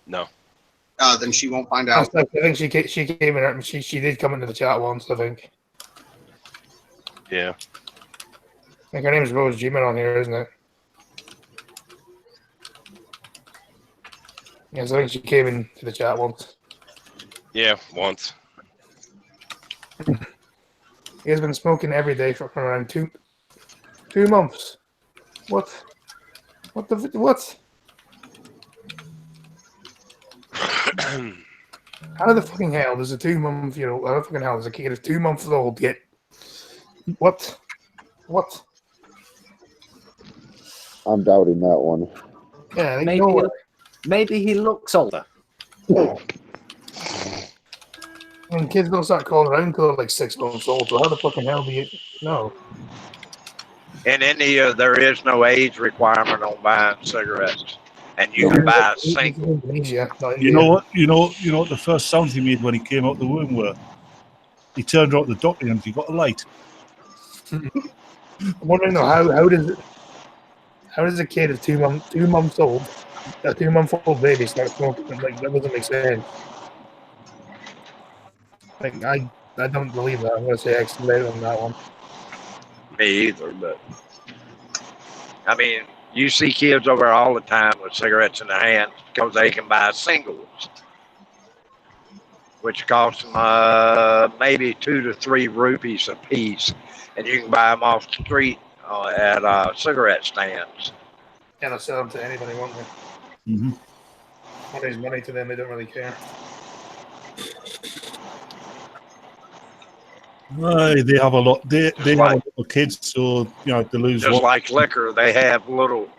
No. Then she won't find out. I think she came in and she did come into the chat once, I think. Yeah. I think her name's Rose G-Man on here, isn't it? Yes, I think she came into the chat once. Yeah, once. He has been smoking every day for around 2 months. What? What the what? How the fucking hell does a 2-month, how the fucking hell does a kid of 2 months old get? What? What? I'm doubting that one. Yeah, they Maybe, know maybe he looks older. when kids don't start calling around until they're like 6 months old. So how the fucking hell do you know? In India, there is no age requirement on buying cigarettes, and you can buy a single. Indonesia, not You India. know what? You know what the first sounds he made when he came out the womb were? He turned out the doctor and he got a light. I'm wondering though, how does a kid of 2 months old, a 2-month-old baby start smoking? Like that doesn't make sense. Like I don't believe that. I'm gonna say excellent on that one. Me either, but I mean, you see kids over there all the time with cigarettes in their hands because they can buy singles, which cost them maybe 2 to 3 rupees a piece. and you can buy them off the street at cigarette stands. Yeah, they'll sell them to anybody, won't they? Mm-hmm. Money's money to them. They don't really care. They have a lot. They have a like- lot of kids, so they lose. Just like liquor, they have little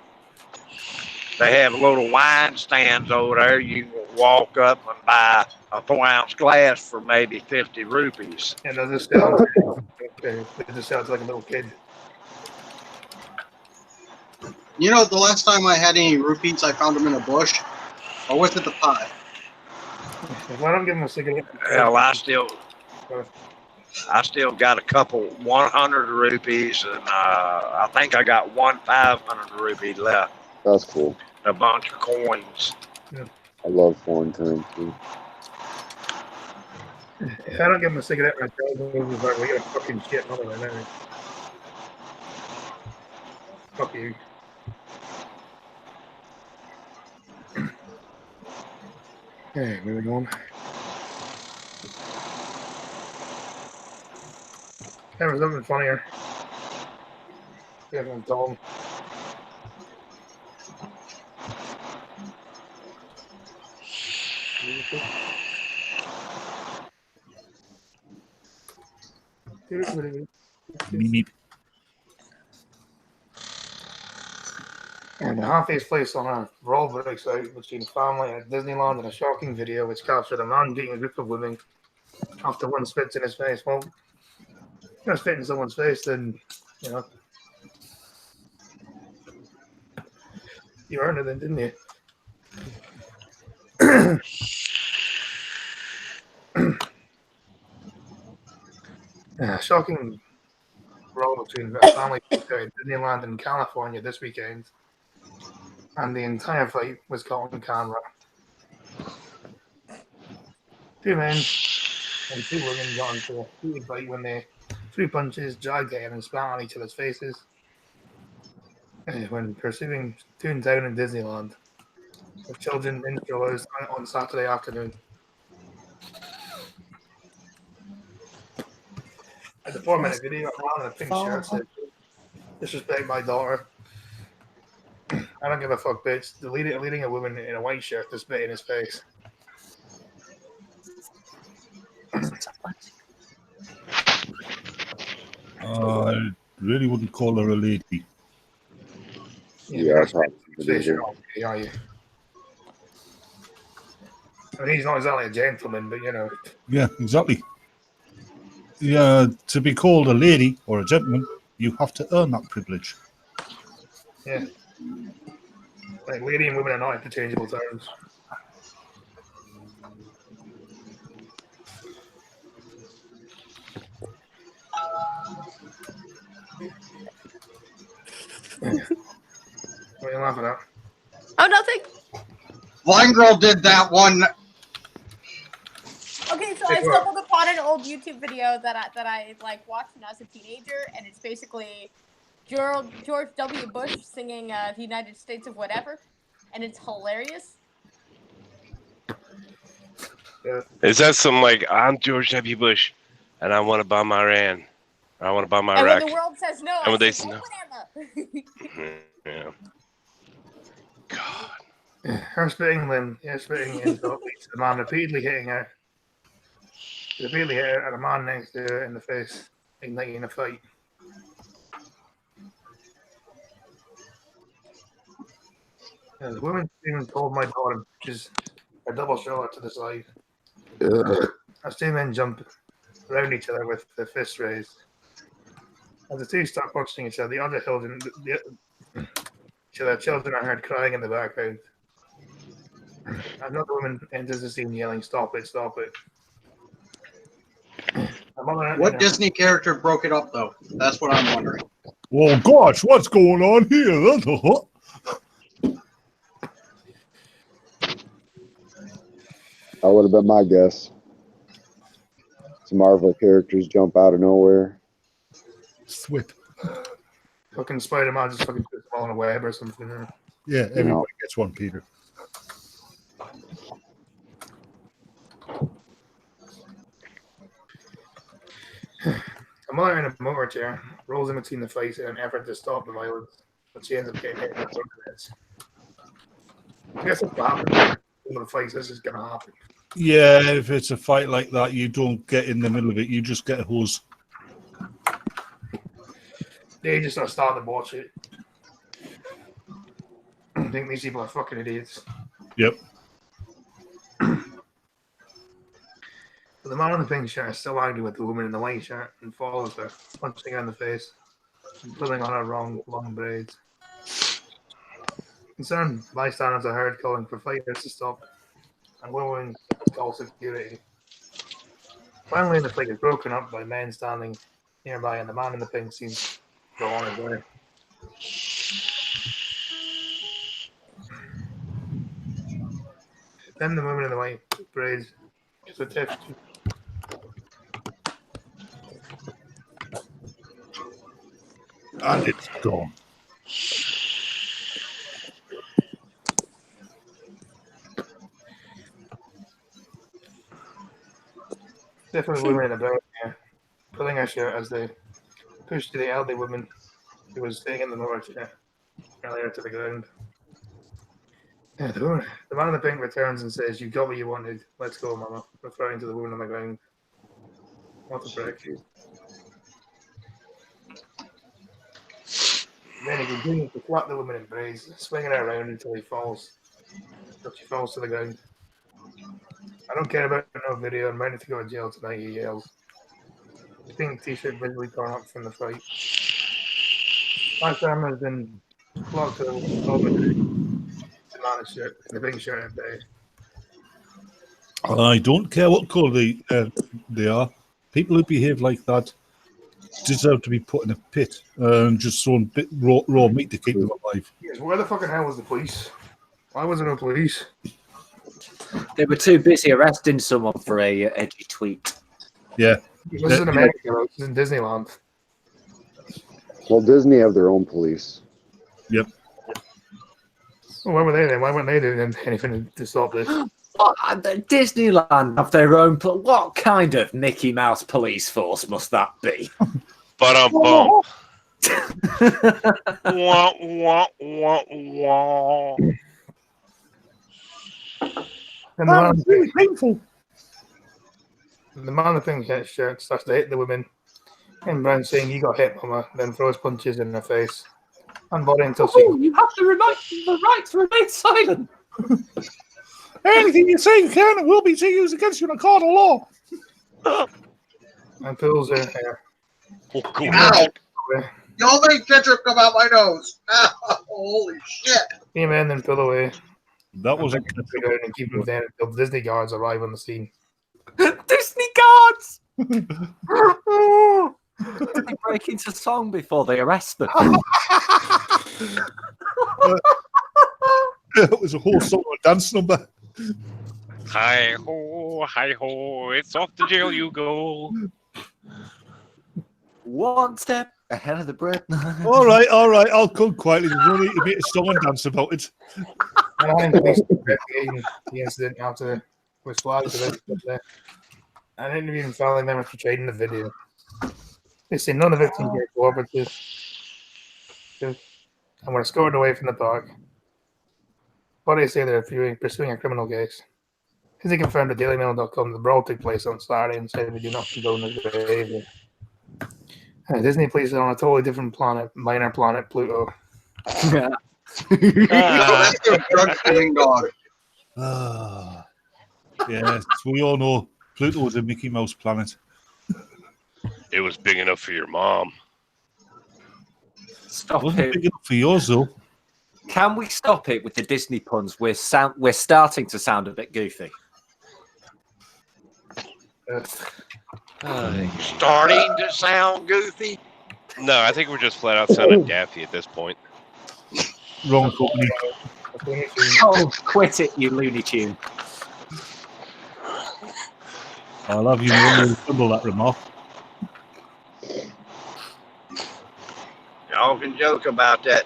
wine stands over there. You can walk up and buy a 4-ounce glass for maybe 50 rupees. And they'll just sell them. They just sell it to like a little kid. You know, the last time I had any rupees, I found them in a bush. Or was it the pie? Why don't give them a cigarette? Hell, I still got a couple 100 rupees, and I think I got one 500 rupee left. That's cool. A bunch of coins. I love foreign currency. If I don't give them a cigarette, my dog goes like, we got a fucking shit mother right now. Fuck you. Okay, moving on. There was something funnier. Everyone told him. Meep. And the half-face place on a roll breaks out between a family at Disneyland and a shocking video which captured a man beating a group of women after one spits in his face. Well, if you're going to spit in someone's face, then, you earned it then, didn't you? Shocking roll between a family at Disneyland in California this weekend. And the entire fight was caught on camera. 2 men and 2 women got into a heated fight when they threw punches, dragged hair, and spat on each other's faces. When pursuing Toontown in Disneyland, with children in strollers on Saturday afternoon. At the 4-minute video, a man in a pink shirt said, "Disrespect my daughter. I don't give a fuck, bitch." Leading a woman in a white shirt to spit in his face. I really wouldn't call her a lady. Yeah, Face you're not okay, are you? I mean, he's not exactly a gentleman, but Yeah, exactly. Yeah, to be called a lady or a gentleman, you have to earn that privilege. yeah. Like, lady and women are not interchangeable terms. What are you laughing at? Oh, nothing. Blind Girl did that one. Okay, so I stumbled upon an old YouTube video that I like watched when I was a teenager, and it's basically George W. Bush singing "The United States of Whatever," and it's hilarious. Is that some like I'm George W. Bush, and I want to buy my Iran, or I want to buy my And Iraq? when the world says no, And when I they say, say whatever. Yeah. God. Her spitting limb, spitting in the man repeatedly hitting her. Repeatedly hit her and a man next to her in the face, igniting a fight. The woman even told my daughter, which is a double shoulder to the side. As 2 men jump around each other with their fists raised. As the 2 start punching each other, the other children are heard crying in the background. Another woman enters the scene yelling, "Stop it, stop it." What Disney character broke it up, though? That's what I'm wondering. Well, gosh, what's going on here? That would have been my guess. Some Marvel characters jump out of nowhere. Swip. Fucking Spider-Man just fucking puts them all in a web or something. Yeah, everybody gets one, Peter. A A mother in a motor chair rolls in between the fight in an effort to stop the violence, but she ends up getting hit in the front of the head. I guess that's what happens. In the fights, this is going to happen. Yeah, if it's a fight like that, you don't get in the middle of it. You just get a hose. They just are starting to watch it. I think these people are fucking idiots. Yep. But the man in the pink shirt is still angry with the woman in the white shirt and follows her, punching her in the face and pulling on her long braids. Concerned bystanders are heard calling for fighters to stop, and women call security. Finally, the fight is broken up by men standing nearby, and the man in the pink seems to go on his way. Then the woman in the white braids is attached to. And it's gone. Different women in a bed, pulling her shirt as they push to the elderly woman who was staying in the lower chair earlier to the ground. Yeah, the man in the pink returns and says, "You got what you wanted. Let's go, Mama," referring to the woman on the ground. What a prick. Then he continues to slap the woman in braids, swinging her around until he falls. Until she falls to the ground. "I don't care about no video. I'm ready to go to jail tonight," he yells. The pink t-shirt visibly torn up from the fight. Last arm has been locked to the man shirt, the pink shirt at bay. I don't care what colour they are. People who behave like that deserve to be put in a pit and just thrown raw meat to keep them alive. Yes, where the fucking hell was the police? Why was there no police? They were too busy arresting someone for a edgy tweet. Yeah. This is in America, this is in Disneyland. Well, Disney have their own police. Yep. Well, where were they then? Why weren't they doing anything to stop this? Disneyland have their own. What kind of Mickey Mouse police force must that be? But wah, wah, wah, wah. And the man, really painful. the man in the pink shirt starts to hit the woman. And Brown saying, "You got hit, Mama," then throws punches in her face. And body until she. You have the right to remain silent. Anything you say can and will be used against you in a court of law. And pulls her hair. Oh, cool. Ow! Y'all made ketchup come out my nose. Ow, holy shit. The men then pull away. That wasn't And keep them there until the Disney guards arrive on the scene. Disney guards! Did they break into song before they arrest them? It was a whole song and dance number. Hi ho, it's off to jail you go. One step ahead of the bread. All right, I'll come quietly. There's no need to make a song and dance about it. And I think investigating the incident after was flagged for this. I didn't even file them for trading the video. They say none of it can get cooperative. And we're escorted away from the park. Bodies say they're pursuing a criminal case. As they confirmed at DailyMail.com, the brawl took place on Saturday and said we do not condone this behavior. Disney police are on a totally different planet, minor planet Pluto. That's the drug dealing dog. Yes, we all know Pluto is a Mickey Mouse planet. It was big enough for your mom. Stop Wasn't it. big enough for yours though. Can we stop it with the Disney puns? We're starting to sound a bit goofy. Starting to sound goofy. No, I think we're just flat out sounding daffy at this point. Wrong company. Oh, quit it, you Looney Tune. I'll have you know you'll that remark. Y'all can joke about them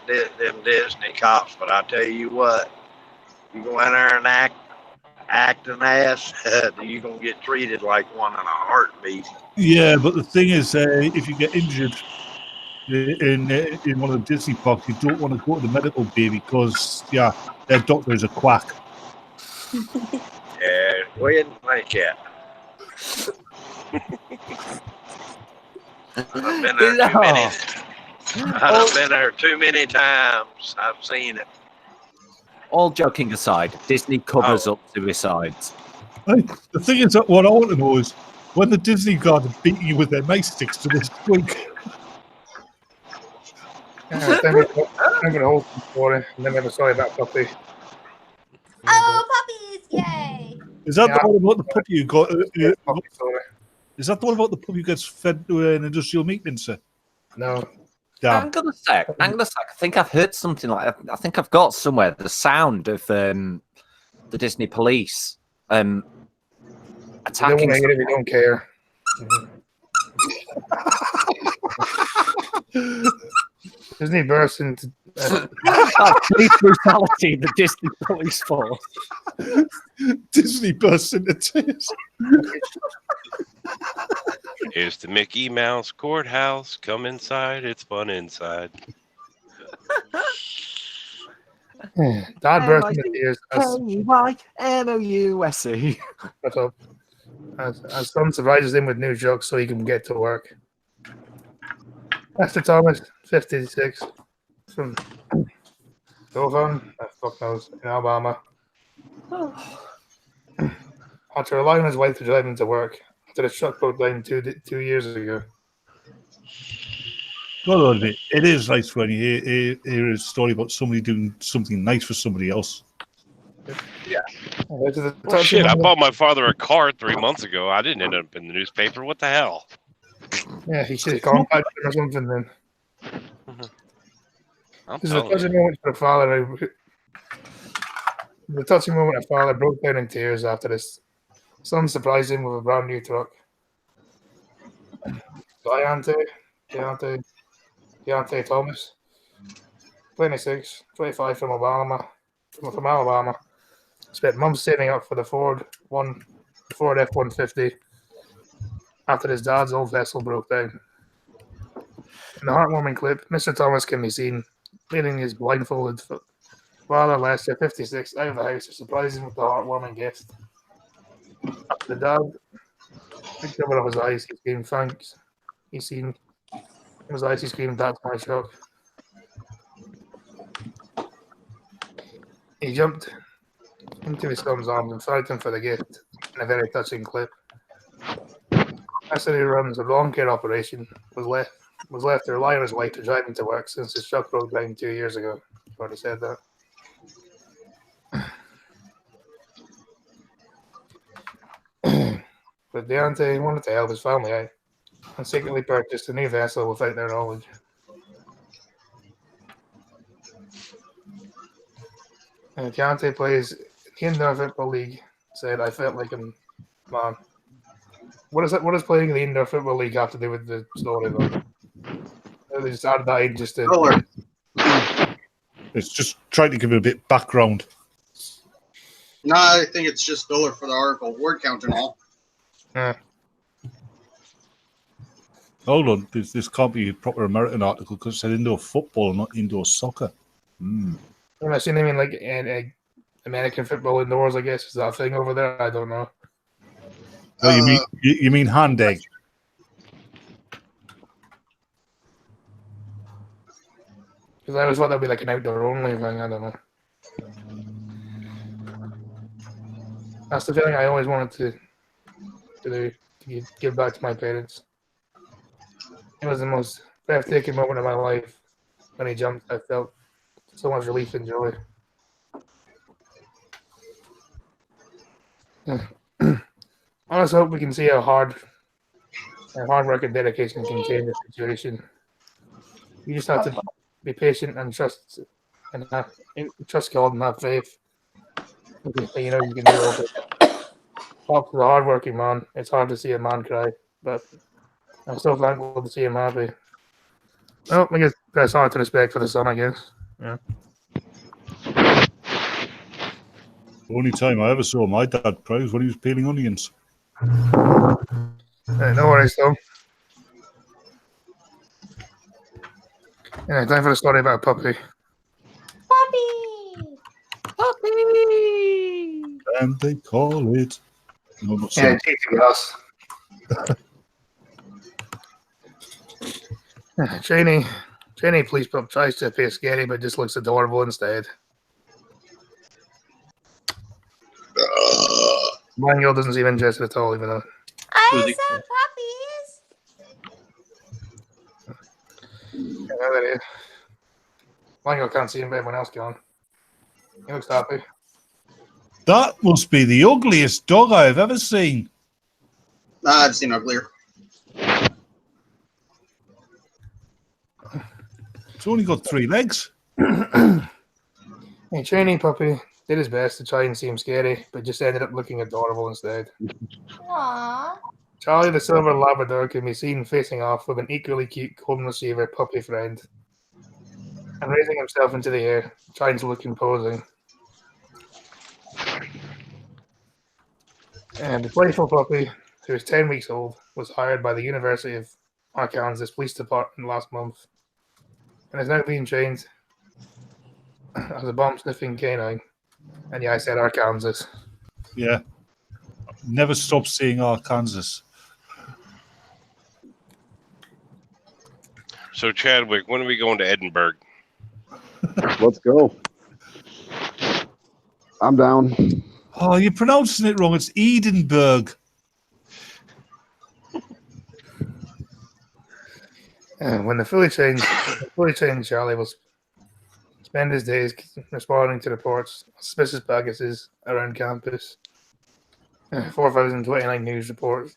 Disney cops, but I tell you what, you go in there and act acting ass, you're gonna get treated like one in a heartbeat. Yeah, but the thing is, if you get injured in one of the Disney parks, you don't want to go to the medical bay because, yeah, their doctor is a quack. Yeah, go ahead and think it. I've been there too many. I've been there too many times. I've seen it. All joking aside, Disney covers up suicides. The thing is, that what I want to know is when the Disney guard are beating you with their nightsticks to this quick. I'm going to hold some for it, and then never saw that puppy. Oh, puppies! Yay! Is that Yeah. the one about the puppy you got? Puppy story. Is that the one about the puppy who gets fed to an industrial meat mincer? No. Damn. Hang on a sec. I think I've heard something like that. I think I've got somewhere the sound of the Disney police You don't attacking. want to hear it if you don't care. Disney burst into. Police brutality, the Disney police force. Disney bursts into tears. Here's the Mickey Mouse courthouse. Come inside. It's fun inside. Dad burst into tears K-Y-M-O-U-S-E. What's up? As son surprises him with new jokes so he can get to work. Lester Thomas, 56, from Dothan, fuck knows, in Alabama. After allowing his wife to drive him to work, after the truck broke down 2 years ago. Well, it is nice when you hear a story about somebody doing something nice for somebody else. Yeah. Well, shit, I bought my father a car 3 months ago. I didn't end up in the newspaper. What the hell? Yeah, he should have contacted him or something then. This is a touching moment for the father. The touching moment, a father broke down in tears after his son surprised him with a brand new truck. Deontay Thomas, 26, 25 from Alabama. Spent months saving up for the Ford F-150 after his dad's old vessel broke down. In the heartwarming clip, Mr. Thomas can be seen leading his blindfolded father, Lester, 56, out of the house to surprise him with the heartwarming gift. After the dad picked up of his eyes, he screamed, "Thanks." He seen in his eyes, he screamed, "That's my truck." He jumped into his son's arms and thanked him for the gift in a very touching clip. After he runs a lawn care operation, was left to rely on his wife to drive him to work since his truck broke down 2 years ago. I've already said that. But Deontay wanted to help his family out and secretly purchased a new vessel without their knowledge. And Deontay plays in the Indoor Football League. Said, "I felt like a man." What does playing in the Indoor Football League have to do with the story, though? They just added that in just to. It's just trying to give it a bit of background. No, I think it's just filler for the article, word count and all. Hold on, this can't be a proper American article because it said indoor football, not indoor soccer. I'm assuming in like American football indoors, I guess. Is that a thing over there? I don't know. Oh, you mean hand egg? Because I always thought that'd be like an outdoor only thing. I don't know. That's the feeling I always wanted to do, to give back to my parents. It was the most breathtaking moment of my life. When he jumped, I felt so much relief and joy. I just hope we can see how hard work and dedication can change the situation. You just have to be patient and trust God and have faith. You know you can do it. Talk to the hardworking man. It's hard to see a man cry, but I'm so thankful to see him happy. Well, I guess press on to respect for the son, I guess. Yeah. The only time I ever saw my dad cry was when he was peeling onions. No worries, though. Yeah, time for the story about a puppy. Puppy! Puppy! And they call it. No, not Yeah, so. teaching us. Cheney police pup tries to appear scary, but just looks adorable instead. Blind girl doesn't seem interested at all, even though. I saw puppies! Yeah, there it is. Blind girl can't see him, but everyone else can. He looks happy. That must be the ugliest dog I've ever seen. Nah, I've seen uglier. It's only got 3 legs. Hey, Cheney puppy did his best to try and seem scary, but just ended up looking adorable instead. Aww. Charlie the Silver Labrador can be seen facing off with an equally cute golden retriever puppy friend and raising himself into the air, trying to look imposing. And the playful puppy, who is 10 weeks old, was hired by the University of Arkansas Police Department last month and is now being trained as a bomb-sniffing canine. And yeah, I said Arkansas. Yeah. Never stop seeing Arkansas. So Chadwick, when are we going to Edinburgh? Let's go. I'm down. Oh, you're pronouncing it wrong. It's Edinburgh. When the fully trained Charlie will spend his days responding to reports of suspicious packages around campus. 4,029 news reports.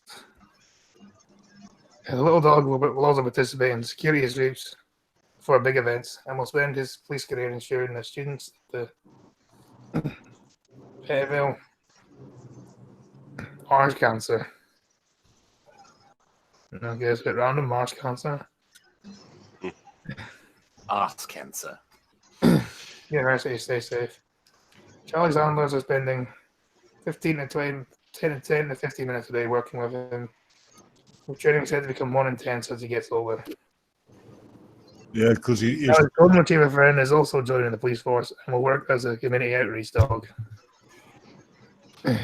The little dog will also participate in security sweeps for big events and will spend his police career ensuring that students at the Fayetteville Orange Cancer. I guess a bit random, Orange Cancer. Arse cancer. University, stay safe. Charlie's handlers are spending 10 to 15 minutes a day working with him. With training said to become more intense as he gets older. Yeah, because he Now, his golden retriever friend is also joining the police force and will work as a community outreach dog.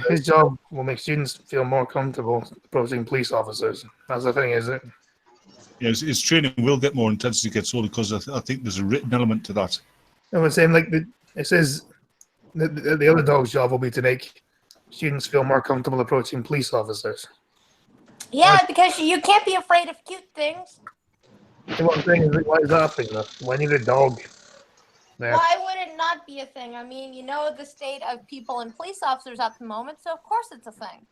His job will make students feel more comfortable approaching police officers. That's the thing, is it? Yeah, his training will get more intense as he gets older because I think there's a written element to that. I was saying, like, it says the other dog's job will be to make students feel more comfortable approaching police officers. Yeah, because you can't be afraid of cute things. The one thing is, why is that a thing, though? Why need a dog there? Why would it not be a thing? I mean, you know the state of people and police officers at the moment, so of course it's a thing.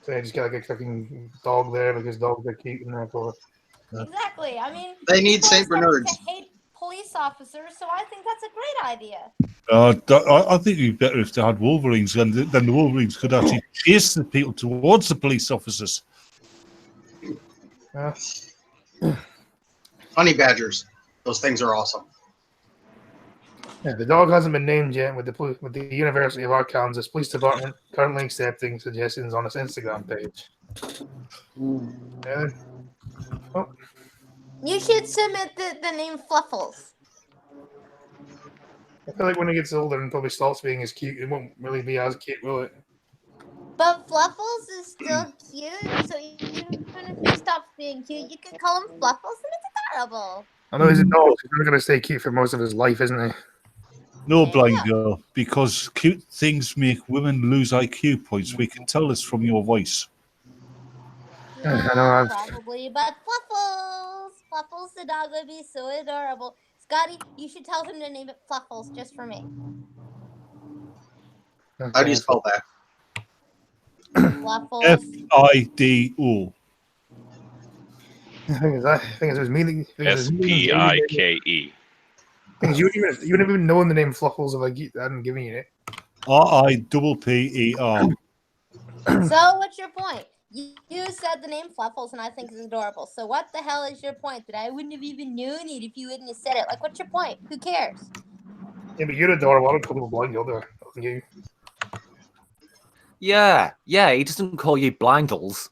So you just got like a fucking dog there because dogs are cute and therefore. Exactly. I mean, They need people Saint are starting Bernards. to hate police officers, so I think that's a great idea. I think it'd be better if they had Wolverines, and then the Wolverines could actually chase the people towards the police officers. Honey badgers. Those things are awesome. Yeah, the dog hasn't been named yet with the University of Arkansas Police Department currently accepting suggestions on its Instagram page. Yeah. Oh, You should submit the name Fluffles. I feel like when he gets older and probably stops being as cute, it won't really be as cute, will it? But Fluffles is still cute, so even if he stops being cute, you can call him Fluffles and it's adorable. I know he's a dog. He's not going to stay cute for most of his life, isn't he? No, blind girl, because cute things make women lose IQ points. We can tell this from your voice. I know. Probably, but Fluffles the dog would be so adorable. Scotty, you should tell him to name it Fluffles just for me. How do you spell that? Fluffles. FIDO. The thing is, it was meaning. SPIKE. You wouldn't even know the name Fluffles if I hadn't given you it. RIPPER. So what's your point? You said the name Fluffles, and I think it's adorable. So what the hell is your point? That I wouldn't have even known it if you wouldn't have said it. Like, what's your point? Who cares? Yeah, but you're adorable. I don't call people blind, you're there. You. Yeah, he doesn't call you blindles.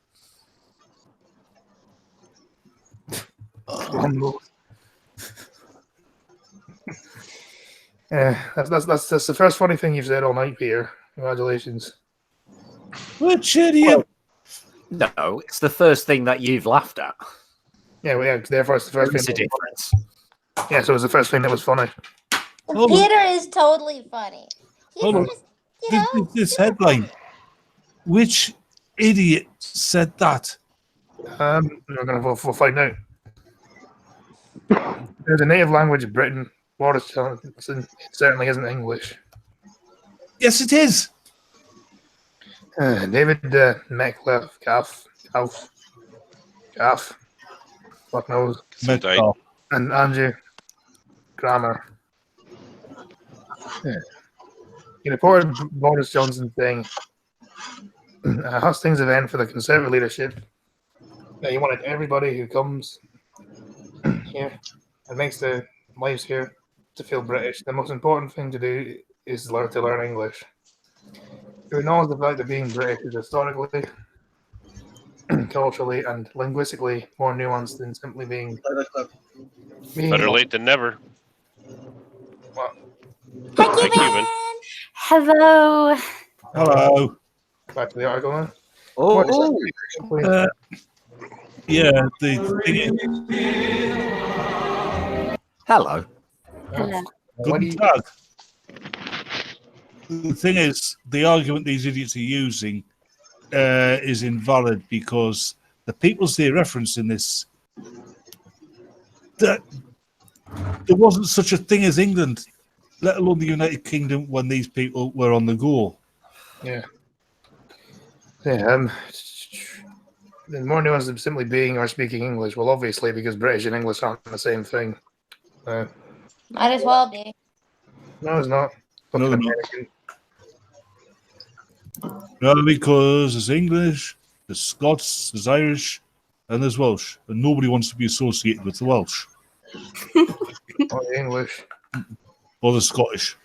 Yeah, that's the first funny thing you've said all night, Peter. Congratulations. Which idiot? No, it's the first thing that you've laughed at. Yeah, well, yeah. Therefore, it's the first There's a thing. difference. Yeah, so it was the first thing that was funny. Hold on. Peter is totally funny. He's Hold on. just, you know, This headline. Which idiot said that? We'll find out. There's a native language of Britain. Boris Johnson, it certainly isn't English. Yes, it is. David Metcalf, fuck knows, Metcalf. and Andrew Grammer. Yeah. He reported Boris Johnson saying a hustings event for the Conservative leadership. He wanted everybody who comes here and makes their lives here to feel British. The most important thing to do is to learn English. He acknowledged the fact that being British is historically, culturally, and linguistically more nuanced than simply being Better late than never. What? Hi, Cuban. Hello. Hello. Back to the article now. Oh, Yeah, the thing hello. Hello. Guten Tag. The thing is, the argument these idiots are using is invalid because the peoples they reference in this, that there wasn't such a thing as England, let alone the United Kingdom, when these people were on the go. Yeah. Yeah. The more nuanced than simply being or speaking English. Well, obviously, because British and English aren't the same thing. might as well be. No, it's not. No, Fucking no. American. No, because there's English, there's Scots, there's Irish, and there's Welsh, and nobody wants to be associated with the Welsh Or the English. or the Scottish.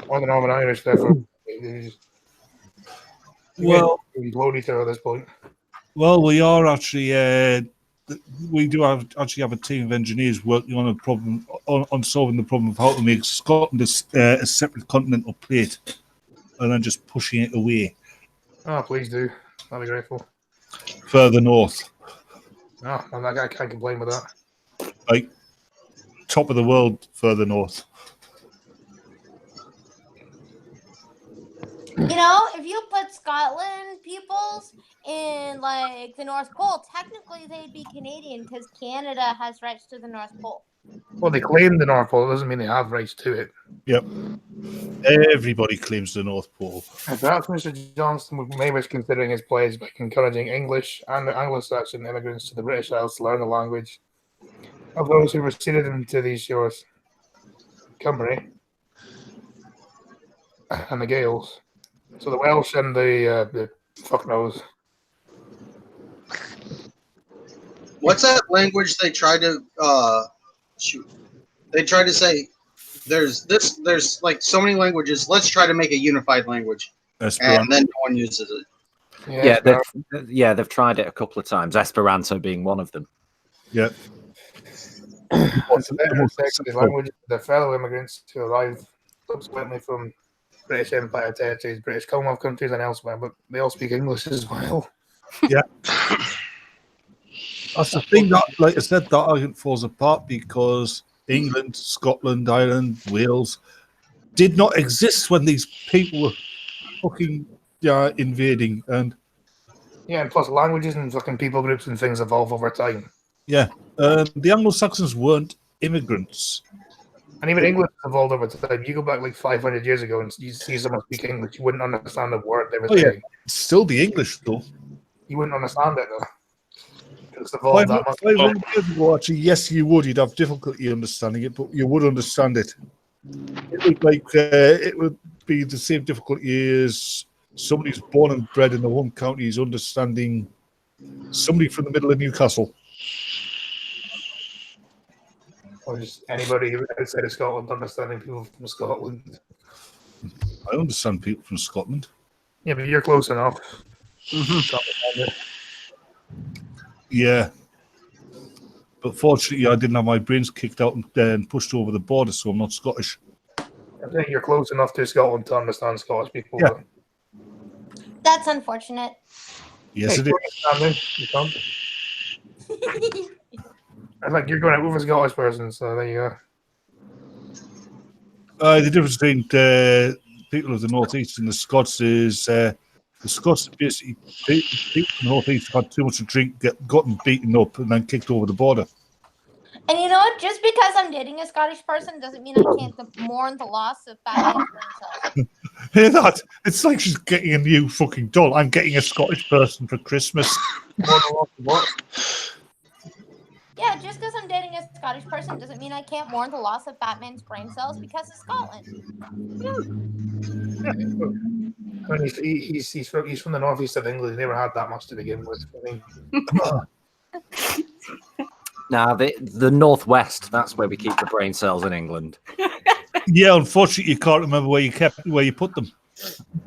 Or the Northern Irish, therefore. Well, we blow each other at this point. well, we are actually. We do actually have a team of engineers working on a problem on solving the problem of how to make Scotland a separate continental plate, and then just pushing it away Oh, please do. I'll be grateful. further north, No, I can't complain with that. like top of the world further north. You know, if you put Scotland peoples in like the North Pole, technically they'd be Canadian because Canada has rights to the North Pole. Well, they claim the North Pole. It doesn't mean they have rights to it. Yep, everybody claims the North Pole. And perhaps Mr. Johnson may wish considering his pledge by encouraging English and Anglo-Saxon immigrants to the British Isles to learn the language of those who receded into these shores. Company and the Gaels. So the Welsh and the fuck knows. What's that language they tried to shoot? They tried to say there's like so many languages. Let's try to make a unified language, Esperanto. and then no one uses it. They've tried it a couple of times. Esperanto being one of them. Yep. It's a better sex language the fellow immigrants who arrived subsequently from British Empire territories, British Commonwealth countries, and elsewhere, but they all speak English as well. Yeah. That's the thing that, like I said, that argument falls apart because England, Scotland, Ireland, Wales did not exist when these people were fucking invading. And Yeah, and plus languages and fucking people groups and things evolve over time. yeah, the Anglo-Saxons weren't immigrants. And even English has evolved over time. You go back like 500 years ago and you see someone speak English, you wouldn't understand the word they were saying. It'd still be English though. You wouldn't understand it though. It's evolved that much. 500 years ago, actually, yes, you would. You'd have difficulty understanding it, but you would understand it. It would it would be the same difficulty as somebody who's born and bred in the home county is understanding somebody from the middle of Newcastle. Or just anybody outside of Scotland understanding people from Scotland. I understand people from Scotland. Yeah, but you're close enough. Yeah. But fortunately, I didn't have my brains kicked out and pushed over the border, so I'm not Scottish. I think you're close enough to Scotland to understand Scottish people. Yeah. Though. That's unfortunate. Yes, Hey, it is. you can't. I think you're going out with a Scottish person, so there you go. The difference between people of the Northeast and the Scots is the Scots basically, people from the Northeast had too much to drink, gotten beaten up, and then kicked over the border. And you know what? Just because I'm dating a Scottish person doesn't mean I can't mourn the loss of Batman's brain cells. Hear that? It's like she's getting a new fucking doll. I'm getting a Scottish person for Christmas. Yeah, just because I'm dating a Scottish person doesn't mean I can't mourn the loss of Batman's brain cells because of Scotland. I mean, he's from the northeast of England. He never had that much to begin with. I mean, Nah, the northwest. That's where we keep the brain cells in England. Yeah, unfortunately, you can't remember where you put them.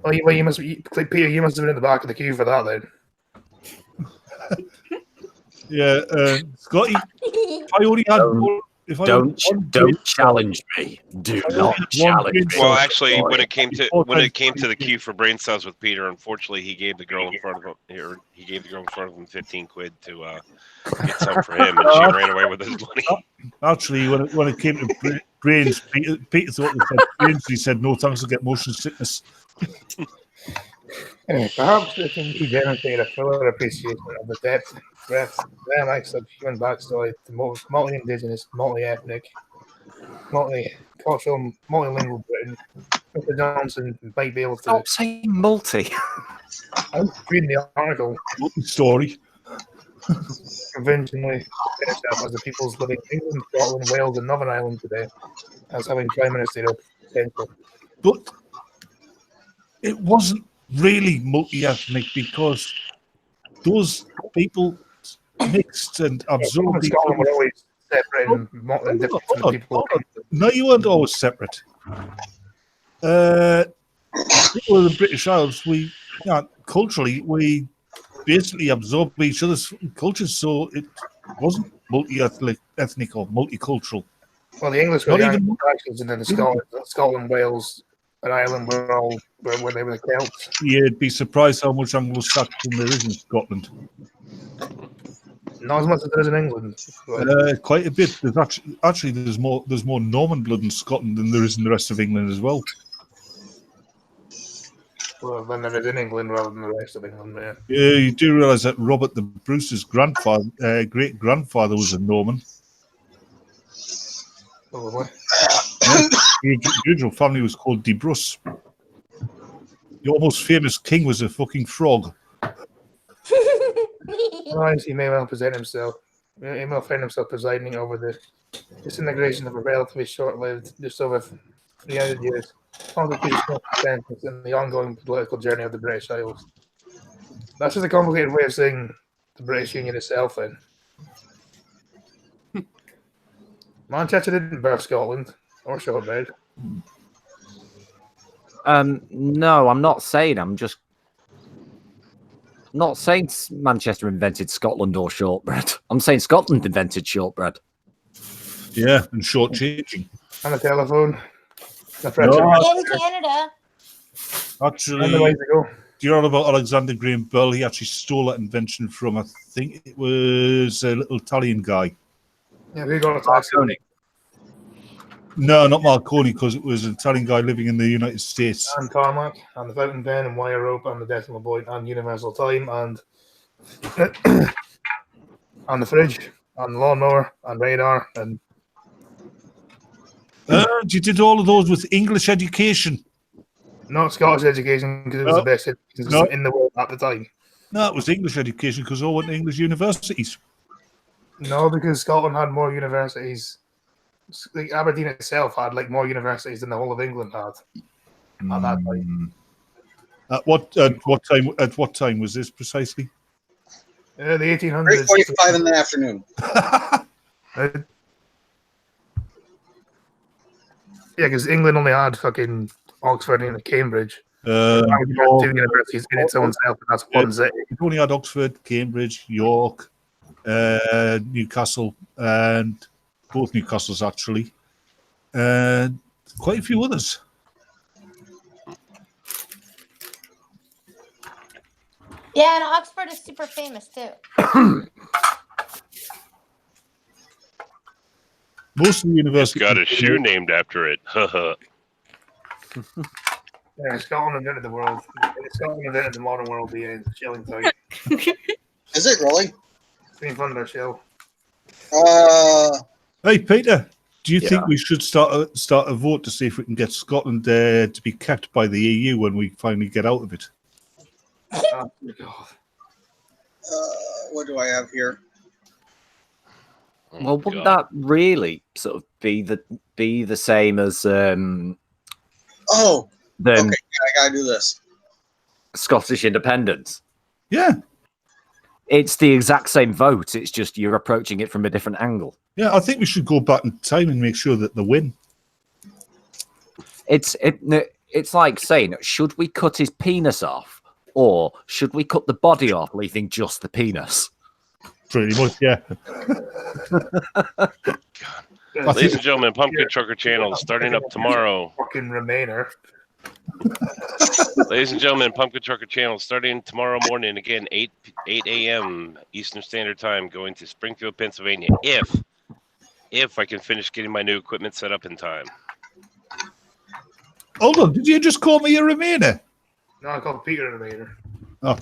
well, you must be, Peter. You must have been in the back of the queue for that then. Yeah, Scotty. I only had one. Don't challenge me. Do not challenge me. Well, actually, when it came to the queue for brain cells with Peter, unfortunately, he gave the girl in front of him 15 quid to get some for him, and she ran away with his money. Actually, when it came to brains, Peter thought they said brains. He said no thanks to get motion sickness. Anyway, perhaps it can be demonstrated a fuller appreciation of the depth, breadth, dynamics of human backstory to multi-indigenous, multi-ethnic, multicultural, multilingual Britain. Mr. Johnson might be able to. Stop saying multi. I was reading the article. Story. Conventionally itself as the peoples living in England, Scotland, Wales, and Northern Ireland today, as having prime ministerial potential. But it wasn't really multi-ethnic because those people mixed and absorbed each Scotland were other. always separate and different from the people. No, you weren't always separate. People of the British Isles, culturally, we basically absorbed each other's cultures, so it wasn't multi-ethnic or multicultural. Well, the English were Not the even- Anglo-Saxons, and then Scotland, Wales, and Ireland were all where they were the Celts. You'd be surprised how much Anglo-Saxon there is in Scotland. Not as much as there is in England. But Quite a bit. There's actually there's more Norman blood in Scotland than there is in the rest of England as well. well, than there is in England rather than the rest of England. Yeah. Yeah, you do realise that Robert the Bruce's grandfather, great grandfather, was a Norman. Probably. The original family was called De Bruce. The almost famous king was a fucking frog. Otherwise, he may well present himself. He may well find himself presiding over the disintegration of a relatively short-lived, just over 300 years, constitutional sentence in the ongoing political journey of the British Isles. That's just a complicated way of saying the British Union itself, then. Manchester didn't birth Scotland or shortbread. No, I'm not saying. I'm just not saying Manchester invented Scotland or shortbread. I'm saying Scotland invented shortbread. Yeah, and short-changing. And a telephone. The In Canada. Actually, and the way to go. do you know about Alexander Graham Bell? He actually stole that invention from, I think it was a little Italian guy. Yeah, who got a taxi? No, not Marconi, because it was an Italian guy living in the United States. And tarmac, and the fountain pen, and wire rope, and the decimal point, and universal time, and and the fridge, and the lawnmower, and radar, and You did all of those with English education. not Scottish education because it was No. the best education No. in the world at the time. No, it was English education because all went to English universities. No, because Scotland had more universities. Like Aberdeen itself had like more universities than the whole of England had at that time. At what time was this precisely? The 1800s. 3:45 in the afternoon. Yeah, because England only had fucking Oxford and Cambridge. York, Two universities in its own self, and that's one city. we've only had Oxford, Cambridge, York, Newcastle, and both Newcastles actually, and quite a few others. Yeah, and Oxford is super famous too. Most of the It's universities got a shoe named after it. Yeah, Scotland invented the world. Scotland invented the modern world. The shelling thing. Is it really? It's been fun to shell. Hey, Peter, do you Yeah. think we should start a vote to see if we can get Scotland to be kept by the EU when we finally get out of it? Oh, God. What do I have here? Well, wouldn't that really sort of be the same as Oh, the okay. I gotta do this. Scottish independence? Yeah, It's the exact same vote. It's just you're approaching it from a different angle. yeah. I think we should go back in time and make sure that they win. It's like saying, should we cut his penis off, or should we cut the body off, leaving just the penis? Pretty much, yeah. Ladies and gentlemen, Pumpkin Trucker Channel starting up tomorrow. Fucking Remainer. Ladies and gentlemen, Pumpkin Trucker Channel starting tomorrow morning again, 8 a.m. Eastern Standard Time, going to Springfield, Pennsylvania. If I can finish getting my new equipment set up in time. Hold on, did you just call me a Remainer? No, I called Peter Remainer. Oh,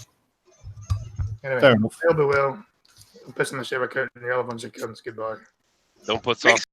Anyway, fair enough. they'll be well. I'm pissing the shit account and the other bunch of cunts. Goodbye. Don't put sauce